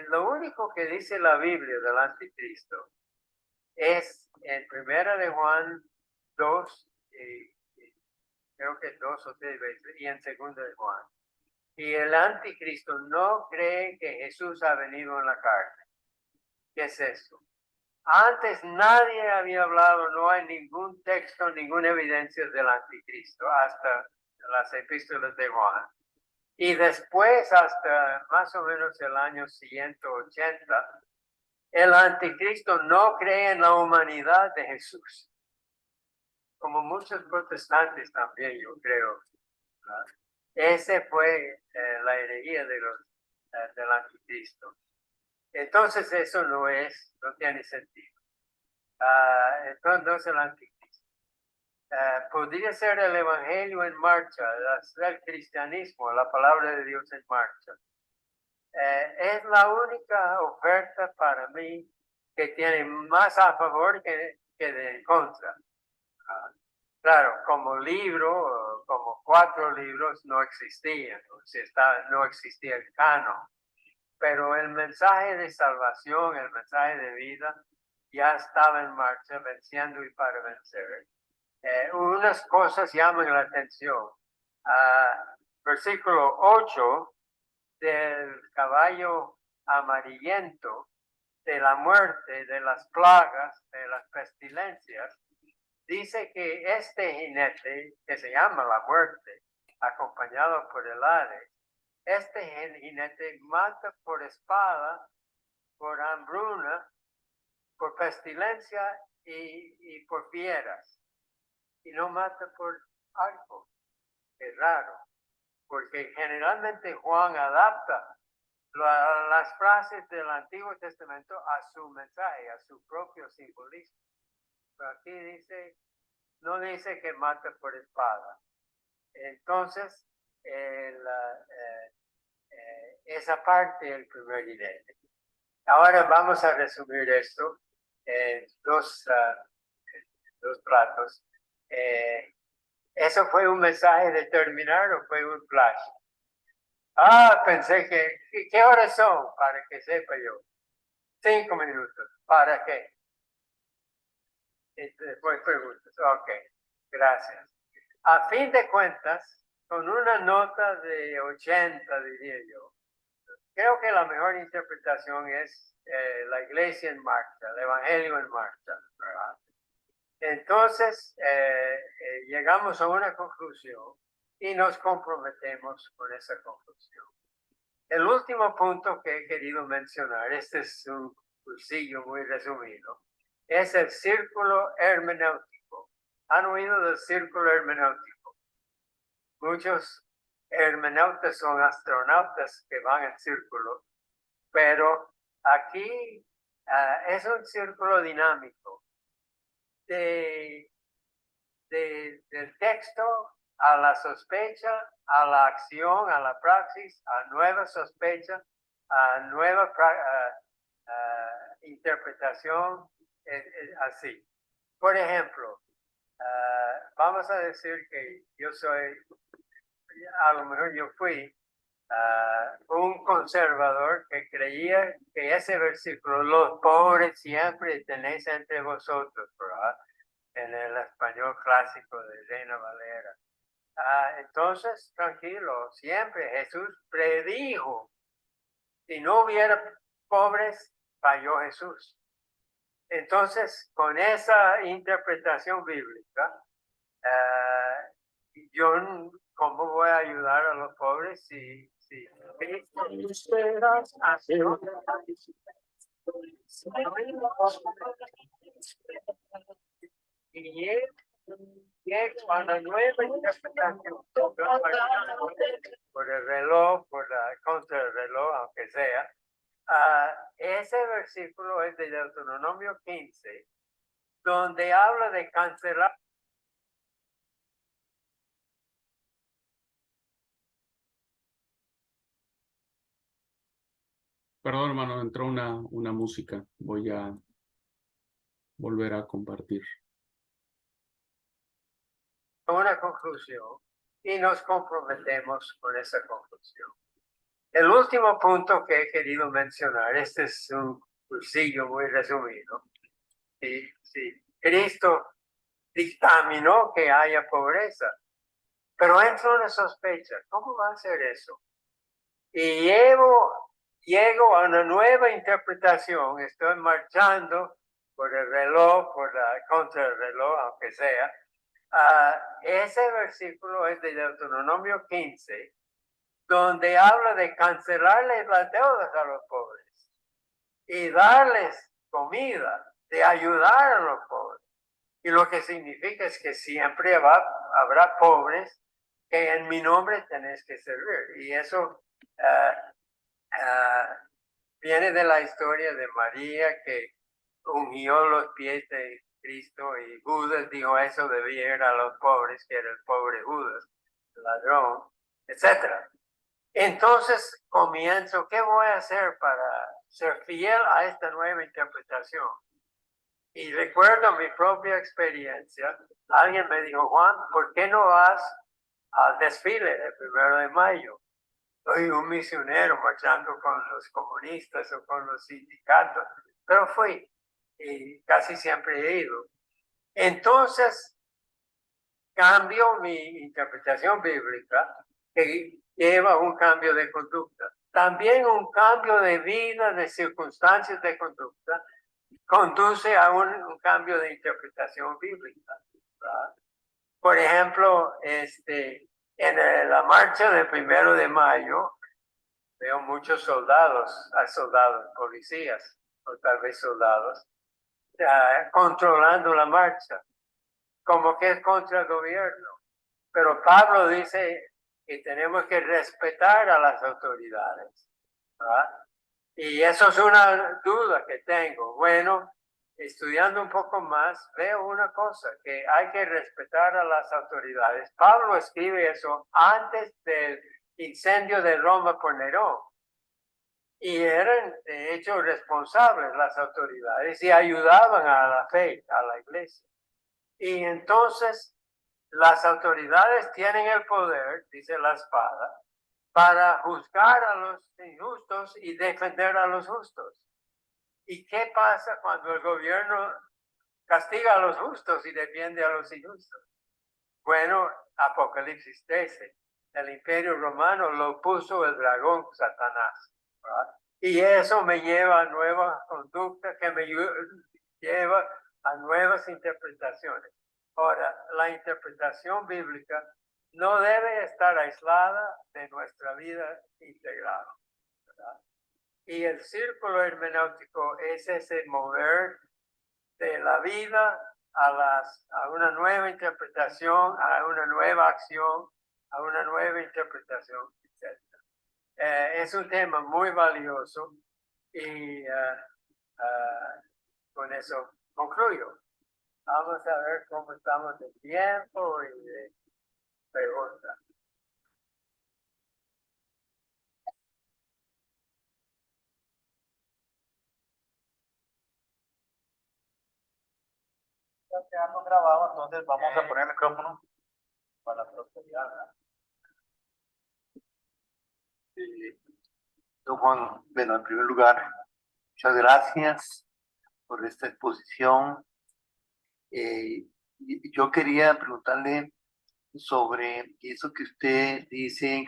Lo único que dice la Biblia del anticristo es en 1 de Juan 2, creo que 2 o 3 veces, y en 2 de Juan. Y el anticristo no cree que Jesús ha venido en la carne. ¿Qué es eso? Antes nadie había hablado, no hay ningún texto, ninguna evidencia del anticristo hasta las epístolas de Juan. Y después, hasta más o menos el año 180, el anticristo no cree en la humanidad de Jesús. Como muchos protestantes también, yo creo. Ese fue la herejía del anticristo. Entonces eso no tiene sentido. Entonces el anticristo podría ser el evangelio en marcha, el cristianismo, la palabra de Dios en marcha. Es la única oferta para mí que tiene más a favor que de en contra. Claro, como libro, como 4 libros no existían, no existía el canon, pero el mensaje de salvación, el mensaje de vida, ya estaba en marcha, venciendo y para vencer. Unas cosas llaman la atención. Versículo 8 del caballo amarillento, de la muerte, de las plagas, de las pestilencias, dice que este jinete, que se llama la muerte, acompañado por el Hades, este jinete mata por espada, por hambruna, por pestilencia y por fieras. Y no mata por algo. Es raro, porque generalmente Juan adapta las frases del Antiguo Testamento a su mensaje, a su propio simbolismo. Pero aquí no dice que mata por espada. Entonces, esa parte del primer jinete. Ahora vamos a resumir esto en dos platos. ¿Eso fue un mensaje de terminar o fue un flash? Pensé ¿qué horas son? Para que sepa yo. 5 minutos. ¿Para qué? Después preguntas. Ok, gracias. A fin de cuentas, con una nota de 80, diría yo, creo que la mejor interpretación es la iglesia en marcha, el evangelio en marcha, ¿verdad? Entonces, llegamos a una conclusión y nos comprometemos con esa conclusión. El último punto que he querido mencionar, este es un cursillo muy resumido, es el círculo hermenéutico. ¿Han oído del círculo hermenéutico? Muchos hermeneutas son astronautas que van en círculo, pero aquí es un círculo dinámico del texto a la sospecha, a la acción, a la praxis, a nueva sospecha, a nueva interpretación, así. Por ejemplo, vamos a decir que a lo mejor yo fui un conservador que creía que ese versículo, los pobres siempre tenéis entre vosotros, ¿verdad? En el español clásico de Reina Valera. Entonces, tranquilo, siempre Jesús predijo, si no hubiera pobres, falló Jesús. Entonces, con esa interpretación bíblica, yo, ¿cómo voy a ayudar a los pobres si llego a la nueva interpretación por el reloj, por la contra el reloj, aunque sea? Ese versículo es de Deuteronomio 15, donde habla de cancelar. Perdón, hermano, entró una música. Voy a volver a compartir. Una conclusión y nos comprometemos con esa conclusión. El último punto que he querido mencionar, este es un cursillo muy resumido. Sí, Cristo dictaminó que haya pobreza, pero entra una sospecha, ¿cómo va a ser eso? Y llego a una nueva interpretación, estoy marchando por el reloj, contra el reloj, aunque sea. Ese versículo es de Deuteronomio 15, donde habla de cancelarles las deudas a los pobres y darles comida, de ayudar a los pobres. Y lo que significa es que siempre habrá pobres que en mi nombre tenéis que servir. Y eso viene de la historia de María, que ungió los pies de Cristo, y Judas dijo eso debía ir a los pobres, que era el pobre Judas, el ladrón, etc. Entonces comienzo, ¿qué voy a hacer para ser fiel a esta nueva interpretación? Y recuerdo mi propia experiencia. Alguien me dijo, Juan, ¿por qué no vas al desfile del 1 de mayo? Soy un misionero marchando con los comunistas o con los sindicatos, pero fui y casi siempre he ido. Entonces, cambio mi interpretación bíblica, que lleva un cambio de conducta. También un cambio de vida, de circunstancias de conducta, conduce a un cambio de interpretación bíblica, ¿verdad? Por ejemplo, en la marcha del 1 de mayo, veo muchos soldados, policías, o tal vez soldados, controlando la marcha, como que es contra el gobierno. Pero Pablo dice que tenemos que respetar a las autoridades, ¿verdad? Y eso es una duda que tengo. Bueno, estudiando un poco más, veo una cosa, que hay que respetar a las autoridades. Pablo escribe eso antes del incendio de Roma por Nerón. Y eran, de hecho, responsables las autoridades y ayudaban a la fe, a la iglesia. Y entonces, las autoridades tienen el poder, dice la espada, para juzgar a los injustos y defender a los justos. ¿Y qué pasa cuando el gobierno castiga a los justos y defiende a los injustos? Bueno, Apocalipsis 13, el imperio romano lo puso el dragón Satanás, ¿verdad? Y eso me lleva a nuevas conductas, que me lleva a nuevas interpretaciones. Ahora, la interpretación bíblica no debe estar aislada de nuestra vida integral, ¿verdad? Y el círculo hermenéutico es ese mover de la vida a una nueva interpretación, a una nueva acción, a una nueva interpretación, etc. Es un tema muy valioso y con eso concluyo. Vamos a ver cómo estamos de tiempo y de preguntas. Está quedando grabado, entonces vamos a poner el micrófono para la prosperidad. Don Juan, bueno, en primer lugar, muchas gracias por esta exposición. Yo quería preguntarle sobre eso que usted dice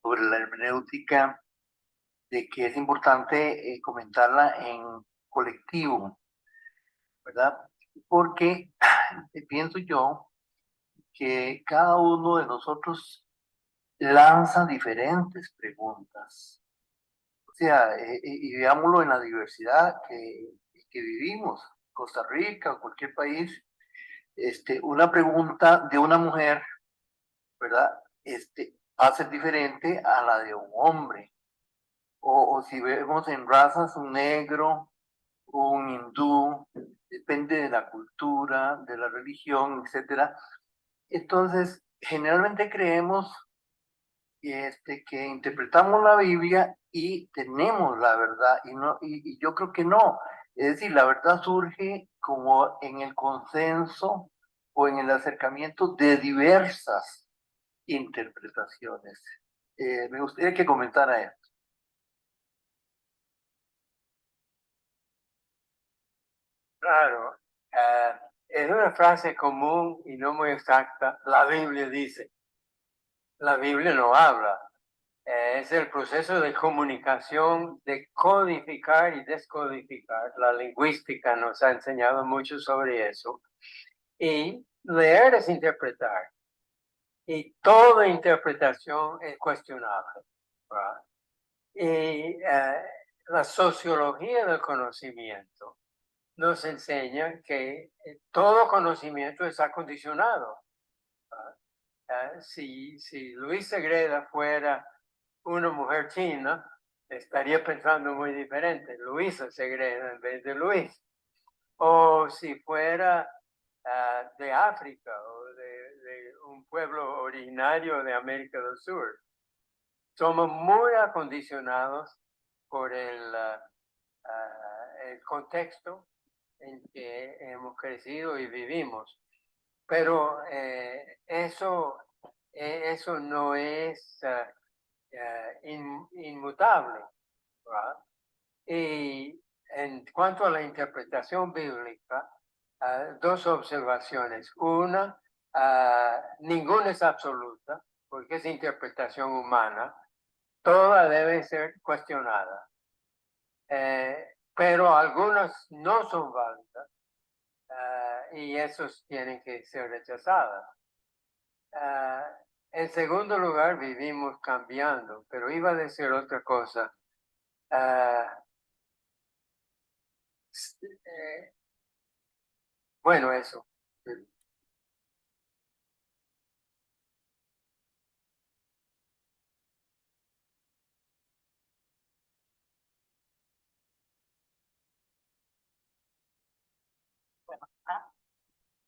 sobre la hermenéutica, de que es importante comentarla en colectivo, ¿verdad? Porque pienso yo que cada uno de nosotros lanza diferentes preguntas. O sea, y veámoslo en la diversidad que vivimos, Costa Rica o cualquier país, una pregunta de una mujer, ¿verdad? Va a ser diferente a la de un hombre. O si vemos en razas, un negro, un hindú, depende de la cultura, de la religión, etcétera. Entonces, generalmente creemos que interpretamos la Biblia y tenemos la verdad, y yo creo que no. Es decir, la verdad surge como en el consenso o en el acercamiento de diversas interpretaciones. Me gustaría que comentara esto. Claro, es una frase común y no muy exacta. La Biblia dice, la Biblia no habla. Es el proceso de comunicación, de codificar y descodificar. La lingüística nos ha enseñado mucho sobre eso. Y leer es interpretar. Y toda interpretación es cuestionable, ¿verdad? Y la sociología del conocimiento nos enseña que todo conocimiento está condicionado. Si Luis Segreda fuera una mujer china, estaría pensando muy diferente, Luisa Segreda en vez de Luis. O si fuera de África o de un pueblo originario de América del Sur. Somos muy acondicionados por el contexto en que hemos crecido y vivimos. Pero eso no es inmutable, ¿verdad? Y en cuanto a la interpretación bíblica, dos observaciones. Una, ninguna es absoluta, porque es interpretación humana. Toda debe ser cuestionada. Pero algunas no son válidas y esos tienen que ser rechazadas. En segundo lugar, vivimos cambiando, pero iba a decir otra cosa. Bueno, eso.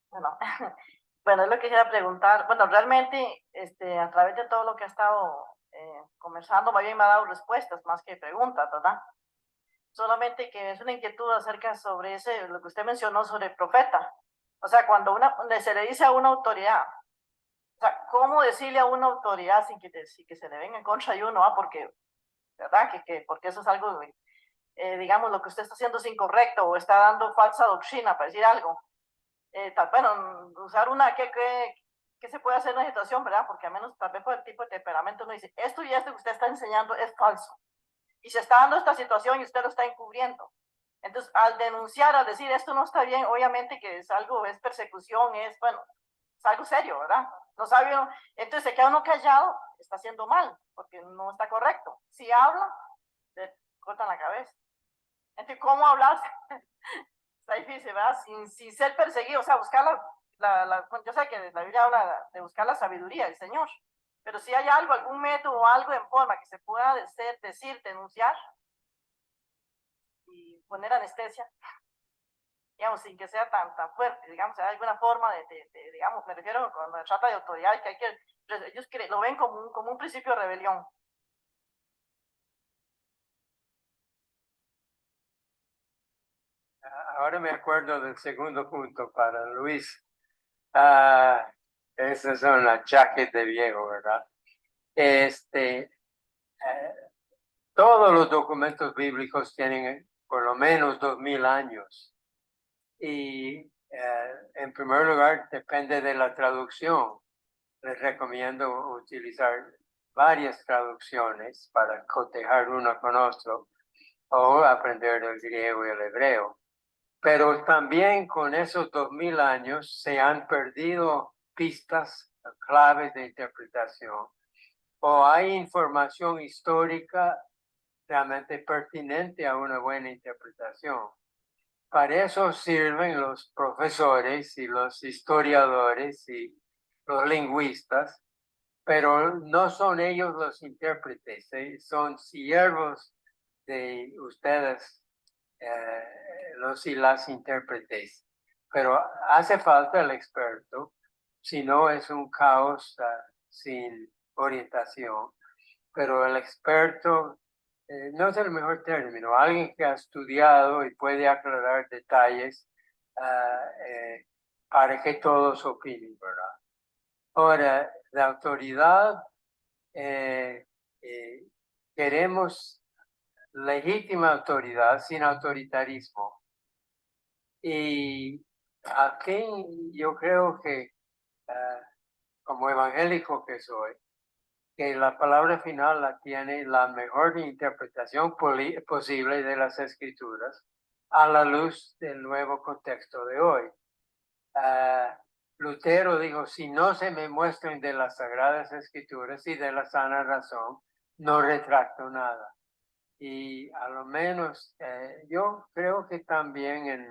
Bueno, bueno, es lo que quisiera preguntar. Bueno, realmente, a través de todo lo que he estado conversando, más bien me ha dado respuestas más que preguntas, ¿verdad? Solamente que es una inquietud acerca sobre lo que usted mencionó sobre el profeta. O sea, cuando se le dice a una autoridad, o sea, ¿cómo decirle a una autoridad sin que se le venga en contra de uno? Porque, ¿verdad? Porque eso es algo, digamos, lo que usted está haciendo es incorrecto o está dando falsa doctrina para decir algo. Bueno, usar ¿qué se puede hacer en una situación, verdad? Porque al menos tal vez por el tipo de temperamento uno dice, esto y esto que usted está enseñando es falso. Y se está dando esta situación y usted lo está encubriendo. Entonces, al denunciar, al decir esto no está bien, obviamente que es persecución, bueno, es algo serio, ¿verdad? No sabe uno, entonces se queda uno callado, está haciendo mal, porque no está correcto. Si habla, le cortan la cabeza. Entonces, ¿cómo hablar? Está difícil, ¿verdad? Sin ser perseguido, o sea, buscar yo sé que la Biblia habla de buscar la sabiduría del Señor, pero si hay algún método o algo en forma que se pueda decir, denunciar y poner anestesia, digamos, sin que sea tan fuerte, digamos, hay alguna forma digamos, me refiero cuando se trata de autoridad, ellos lo ven como un principio de rebelión. Ahora me acuerdo del segundo punto para Luis. Esas son las chaques de viejo, ¿verdad? todos los documentos bíblicos tienen por lo menos 2000 años. Y en primer lugar, depende de la traducción. Les recomiendo utilizar varias traducciones para cotejar uno con otro o aprender el griego y el hebreo. Pero también con esos 2000 años se han perdido pistas claves de interpretación o hay información histórica realmente pertinente a una buena interpretación. Para eso sirven los profesores y los historiadores y los lingüistas, pero no son ellos los intérpretes, son siervos de ustedes, los y las intérpretes. Pero hace falta el experto, si no es un caos sin orientación. Pero el experto no es el mejor término, alguien que ha estudiado y puede aclarar detalles para que todos opinen, ¿verdad? Ahora, la autoridad, queremos legítima autoridad sin autoritarismo. Y aquí yo creo que, como evangélico que soy, que la palabra final la tiene la mejor interpretación posible de las escrituras a la luz del nuevo contexto de hoy. Lutero dijo, si no se me muestran de las sagradas escrituras y de la sana razón, no retracto nada. Y a lo menos yo creo que también en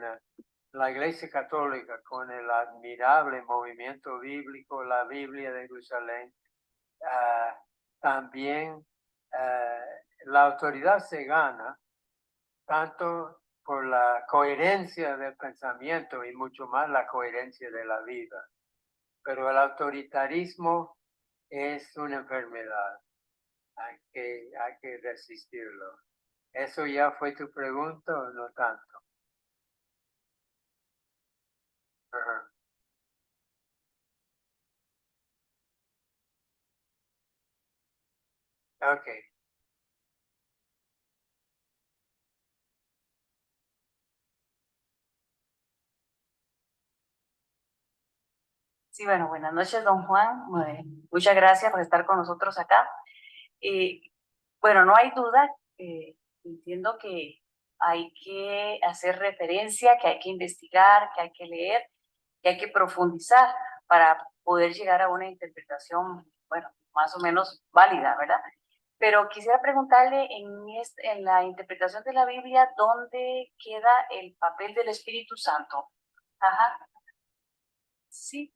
la Iglesia Católica, con el admirable movimiento bíblico, la Biblia de Jerusalén, también la autoridad se gana tanto por la coherencia del pensamiento y mucho más la coherencia de la vida. Pero el autoritarismo es una enfermedad, hay que resistirlo. ¿Eso ya fue tu pregunta o no tanto? Ajá. Ok. Sí, bueno, buenas noches, don Juan. Muchas gracias por estar con nosotros acá. Bueno, no hay duda, entiendo que hay que hacer referencia, que hay que investigar, que hay que leer, que hay que profundizar para poder llegar a una interpretación, bueno, más o menos válida, ¿verdad? Pero quisiera preguntarle en la interpretación de la Biblia, ¿dónde queda el papel del Espíritu Santo? Ajá. Sí.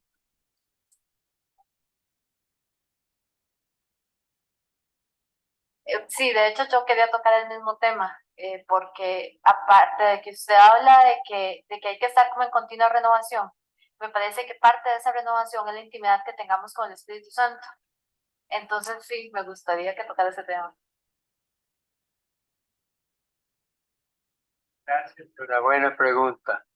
Sí, de hecho yo quería tocar el mismo tema, porque aparte de que usted habla de que hay que estar como en continua renovación, me parece que parte de esa renovación es la intimidad que tengamos con el Espíritu Santo. Entonces sí, me gustaría que tocara ese tema. Gracias, una buena pregunta.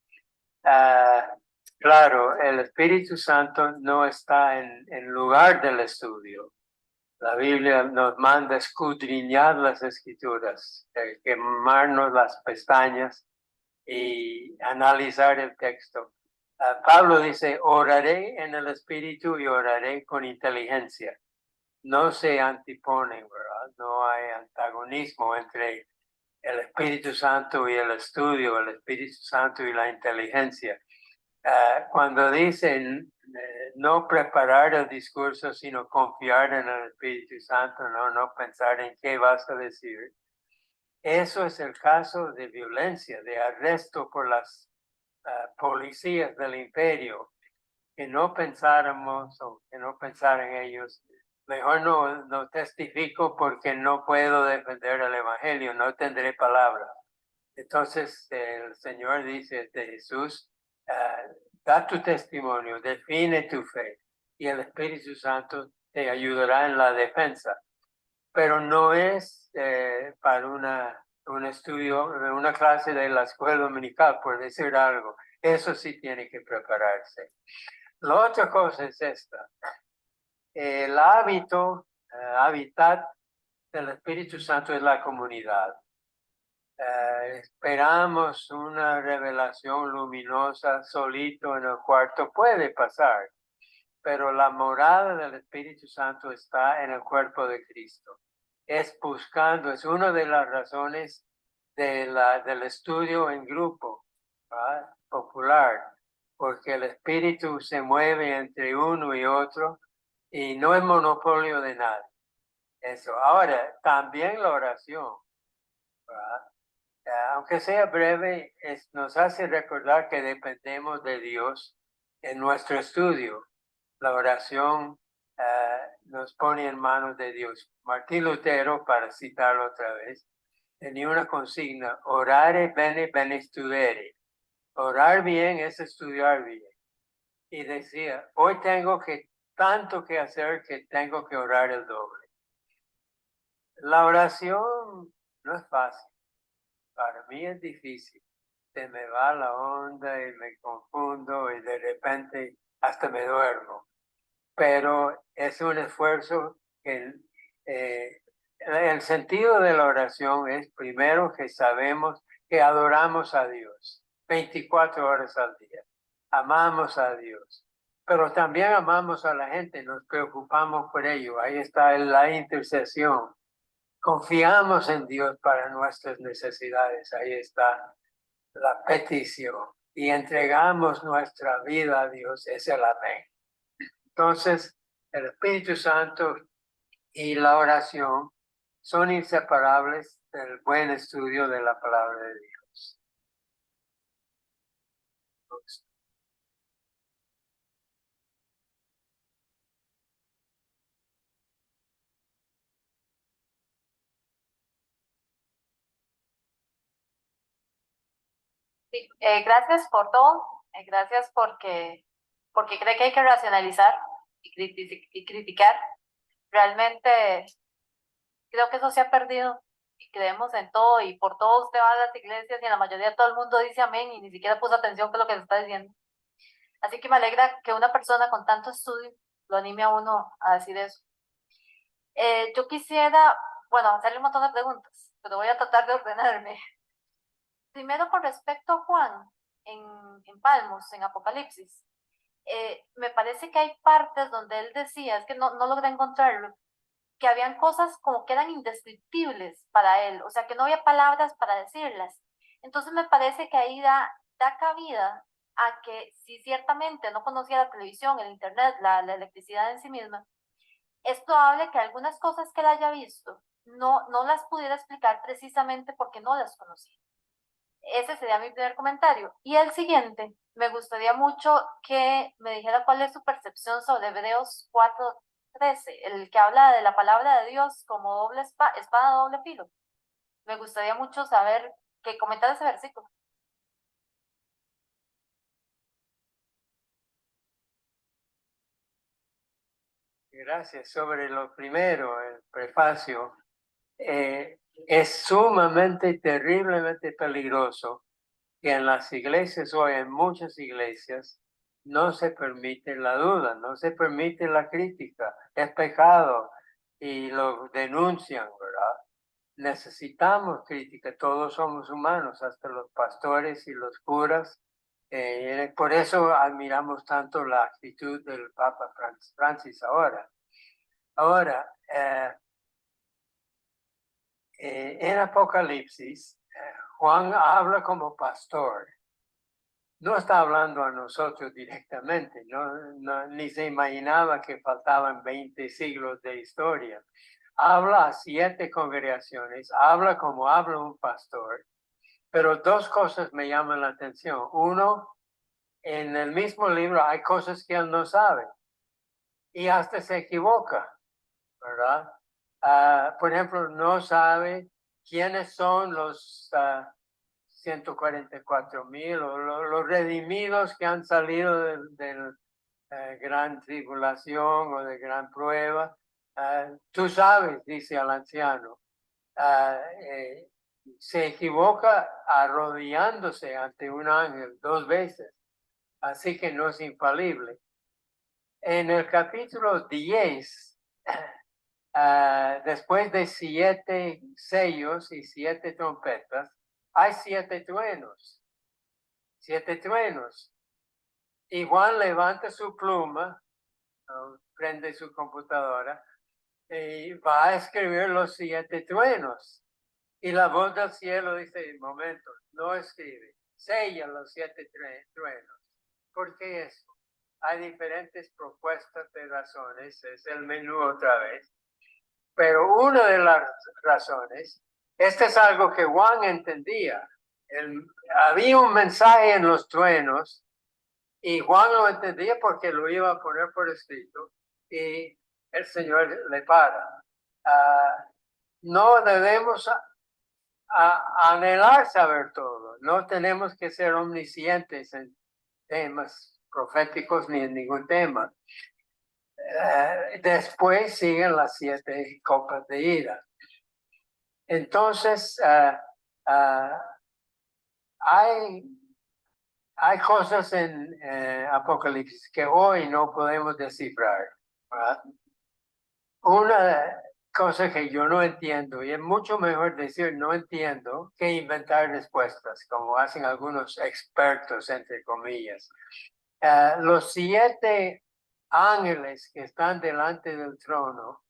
Claro, el Espíritu Santo no está en lugar del estudio. La Biblia nos manda escudriñar las escrituras, quemarnos las pestañas y analizar el texto. Pablo dice, oraré en el Espíritu y oraré con inteligencia. No se antiponen, ¿verdad? No hay antagonismo entre el Espíritu Santo y el estudio, el Espíritu Santo y la inteligencia. Cuando dicen no preparar el discurso, sino confiar en el Espíritu Santo, no pensar en qué vas a decir. Eso es el caso de violencia, de arresto por las policías del imperio, que no pensáramos o que no pensaran ellos. Mejor no testifico porque no puedo defender el Evangelio, no tendré palabra. Entonces el Señor dice de Jesús, da tu testimonio, define tu fe y el Espíritu Santo te ayudará en la defensa. Pero no es para un estudio, una clase de la escuela dominical, por decir algo. Eso sí tiene que prepararse. La otra cosa es esta. El hábitat del Espíritu Santo es la comunidad. Esperamos una revelación luminosa solito en el cuarto, puede pasar, pero la morada del Espíritu Santo está en el cuerpo de Cristo. Es buscando, es una de las razones del estudio en grupo, ¿verdad? Popular, porque el Espíritu se mueve entre uno y otro y no es monopolio de nadie. Eso. Ahora, también la oración, ¿verdad? Aunque sea breve, nos hace recordar que dependemos de Dios en nuestro estudio. La oración nos pone en manos de Dios. Martín Lutero, para citarlo otra vez, tenía una consigna: orare bene bene studere. Orar bien es estudiar bien. Y decía, hoy tengo tanto que hacer que tengo que orar el doble. La oración no es fácil. Para mí es difícil. Se me va la onda y me confundo y de repente hasta me duermo. Pero es un esfuerzo que el sentido de la oración es primero que sabemos que adoramos a Dios 24 horas al día. Amamos a Dios, pero también amamos a la gente, nos preocupamos por ello. Ahí está la intercesión. Confiamos en Dios para nuestras necesidades. Ahí está la petición. Y entregamos nuestra vida a Dios. Es el amén. Entonces, el Espíritu Santo y la oración son inseparables del buen estudio de la palabra de Dios. Sí, gracias por todo, gracias porque cree que hay que racionalizar y criticar. Realmente creo que eso se ha perdido y creemos en todo y por todo usted va a las iglesias y en la mayoría todo el mundo dice amén y ni siquiera puso atención que es lo que se está diciendo. Así que me alegra que una persona con tanto estudio lo anime a uno a decir eso. Yo quisiera, bueno, hacerle un montón de preguntas, pero voy a tratar de ordenarme. Primero, con respecto a Juan, en Palmos, en Apocalipsis, me parece que hay partes donde él decía, es que no logré encontrarlo, que habían cosas como que eran indescriptibles para él, o sea, que no había palabras para decirlas. Entonces me parece que ahí da cabida a que si ciertamente no conocía la televisión, el internet, la electricidad en sí misma, es probable que algunas cosas que él haya visto no las pudiera explicar precisamente porque no las conocía. Ese sería mi primer comentario. Y el siguiente, me gustaría mucho que me dijera cuál es su percepción sobre Hebreos 4:13, el que habla de la palabra de Dios como doble espada doble filo. Me gustaría mucho saber que comentara ese versículo. Gracias. Sobre lo primero, el prefacio, es sumamente, terriblemente peligroso que en las iglesias hoy, en muchas iglesias, no se permite la duda, no se permite la crítica, es pecado y lo denuncian, ¿verdad? Necesitamos crítica, todos somos humanos, hasta los pastores y los curas. Por eso admiramos tanto la actitud del Papa Francis ahora. Ahora, en Apocalipsis, Juan habla como pastor. No está hablando a nosotros directamente, ni se imaginaba que faltaban 20 siglos de historia. Habla a 7 congregaciones, habla como habla un pastor, pero 2 cosas me llaman la atención. Uno, en el mismo libro hay cosas que él no sabe y hasta se equivoca, ¿verdad? Por ejemplo, no sabe quiénes son los 144,000 o los redimidos que han salido del gran tribulación o de gran prueba. Tú sabes, dice al anciano, se equivoca arrodillándose ante un ángel 2 veces, así que no es infalible. En el capítulo 10 después de 7 sellos y 7 trompetas, hay 7 truenos. 7 truenos. Y Juan levanta su pluma, prende su computadora y va a escribir los 7 truenos. Y la voz del cielo dice, momento, no escribe, sella los 7 truenos. ¿Por qué eso? Hay diferentes propuestas de razones, es el menú otra vez. Pero una de las razones, este es algo que Juan entendía. Había un mensaje en los truenos y Juan lo entendía porque lo iba a poner por escrito y el Señor le para. No debemos anhelar saber todo, no tenemos que ser omniscientes en temas proféticos ni en ningún tema. Después siguen las 7 copas de ira. Entonces, hay cosas en Apocalipsis que hoy no podemos descifrar, ¿verdad? Una cosa que yo no entiendo, y es mucho mejor decir no entiendo que inventar respuestas, como hacen algunos expertos, entre comillas. Los 7 ángeles que están delante del trono,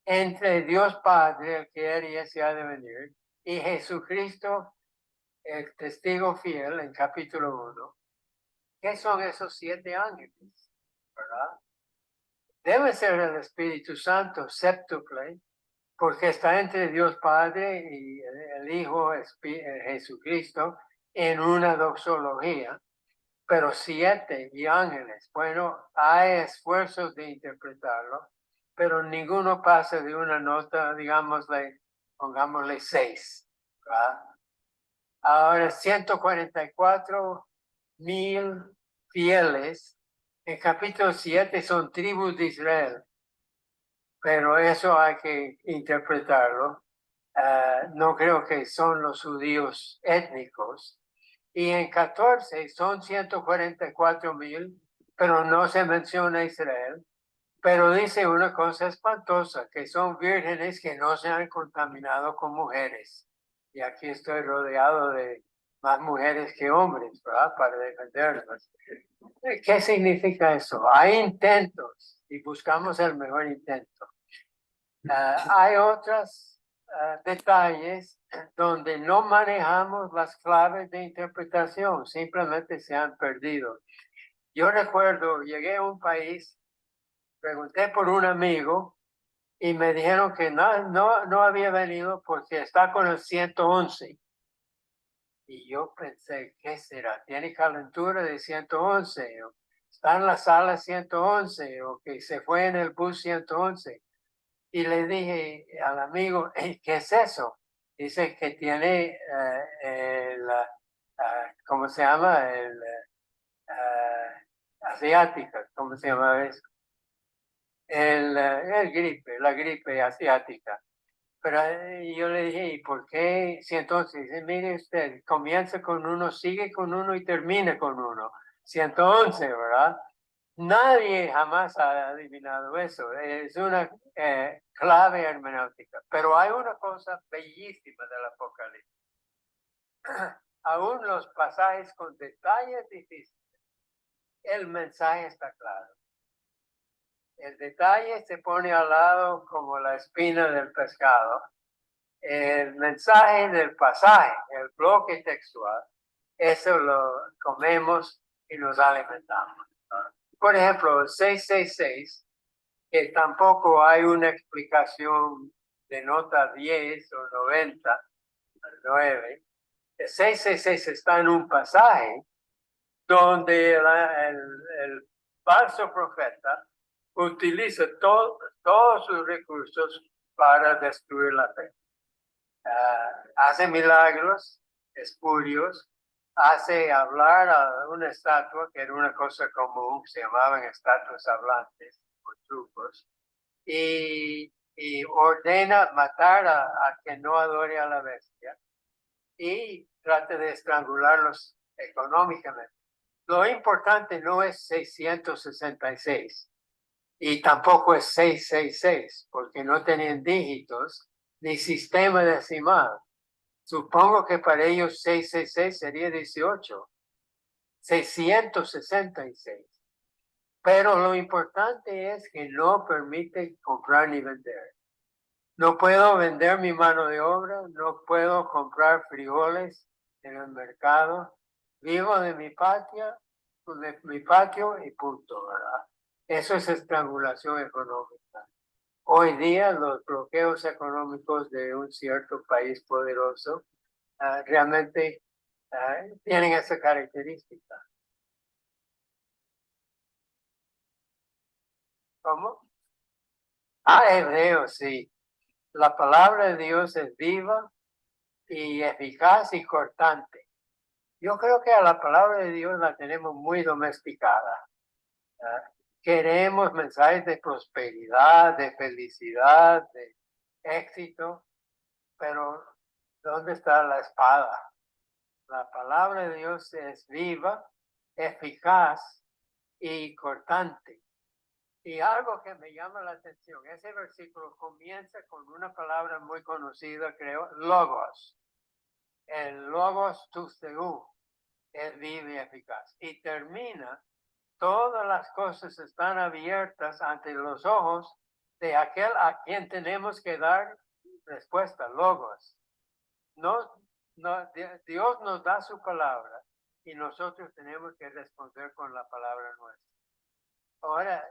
entre Dios Padre, el que era y ese ha de venir, y Jesucristo, el testigo fiel, en capítulo 1. ¿Qué son esos 7 ángeles? ¿Verdad? Debe ser el Espíritu Santo, séptuple, porque está entre Dios Padre y el Hijo Jesucristo en una doxología. Pero 7 y ángeles, bueno, hay esfuerzos de interpretarlo, pero ninguno pasa de una nota, pongámosle 6. ¿verdad? Ahora, 144,000 fieles, en capítulo 7 son tribus de Israel, pero eso hay que interpretarlo. No creo que son los judíos étnicos. Y en 14 son 144,000, pero no se menciona Israel. Pero dice una cosa espantosa, que son vírgenes que no se han contaminado con mujeres. Y aquí estoy rodeado de más mujeres que hombres, ¿verdad? Para defenderlas. ¿Qué significa eso? Hay intentos y buscamos el mejor intento. Hay otros detalles donde no manejamos las claves de interpretación, simplemente se han perdido. Yo recuerdo, llegué a un país, pregunté por un amigo y me dijeron que no había venido porque está con el 111. Y yo pensé, ¿qué será? ¿Tiene calentura de 111? ¿O está en la sala 111? ¿O que se fue en el bus 111? Y le dije al amigo, ¿qué es eso? Dice que tiene ¿cómo se llama? Asiática, ¿cómo se llama eso? La gripe asiática. Pero yo le dije, ¿y por qué? Si entonces, dice, mire usted, comienza con uno, sigue con uno y termina con uno. 111, ¿verdad? Nadie jamás ha adivinado eso. Es una clave hermenéutica. Pero hay una cosa bellísima del Apocalipsis. Aún los pasajes con detalles difíciles, el mensaje está claro. El detalle se pone al lado como la espina del pescado. El mensaje del pasaje, el bloque textual, eso lo comemos y nos alimentamos. Por ejemplo, 666, que tampoco hay una explicación de nota 10 o 90, 9. El 666 está en un pasaje donde el falso profeta utiliza todos sus recursos para destruir la fe. Hace milagros espurios, hace hablar a una estatua, que era una cosa común, se llamaban estatuas hablantes o trucos, y ordena matar a quien no adore a la bestia y trata de estrangularlos económicamente. Lo importante no es 666, Y tampoco es 666, porque no tenían dígitos ni sistema decimal. Supongo que para ellos 666 sería 18, 666. Pero lo importante es que no permite comprar ni vender. No puedo vender mi mano de obra, no puedo comprar frijoles en el mercado. Vivo de mi patio y punto, ¿verdad? Eso es estrangulación económica. Hoy día los bloqueos económicos de un cierto país poderoso realmente tienen esa característica. ¿Cómo? Hebreo, sí. La palabra de Dios es viva y eficaz y cortante. Yo creo que a la palabra de Dios la tenemos muy domesticada. Queremos mensajes de prosperidad, de felicidad, de éxito, pero ¿dónde está la espada? La palabra de Dios es viva, eficaz y cortante. Y algo que me llama la atención, ese versículo comienza con una palabra muy conocida, creo, logos. El logos tuseu es vivo y eficaz. Y termina, todas las cosas están abiertas ante los ojos de aquel a quien tenemos que dar respuesta, logos. Dios nos da su palabra y nosotros tenemos que responder con la palabra nuestra. Ahora,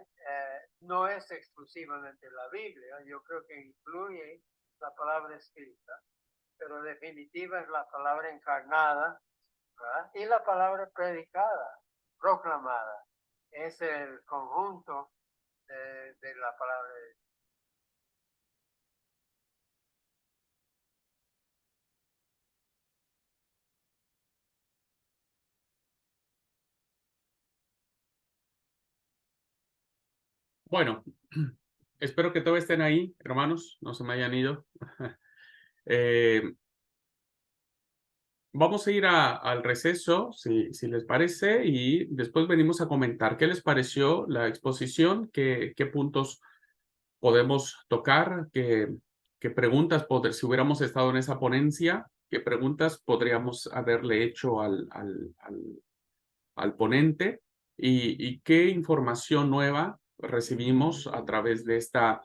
no es exclusivamente la Biblia, yo creo que incluye la palabra escrita, pero definitiva es la palabra encarnada, ¿verdad? Y la palabra predicada, proclamada, es el conjunto de la palabra de Dios. Bueno, espero que todos estén ahí, hermanos, no se me hayan ido. Vamos a ir al receso, si les parece, y después venimos a comentar qué les pareció la exposición, qué puntos podemos tocar, qué preguntas, si hubiéramos estado en esa ponencia, qué preguntas podríamos haberle hecho al ponente y qué información nueva recibimos a través de esta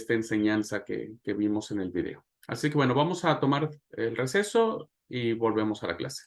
enseñanza que vimos en el video. Así que bueno, vamos a tomar el receso y volvemos a la clase.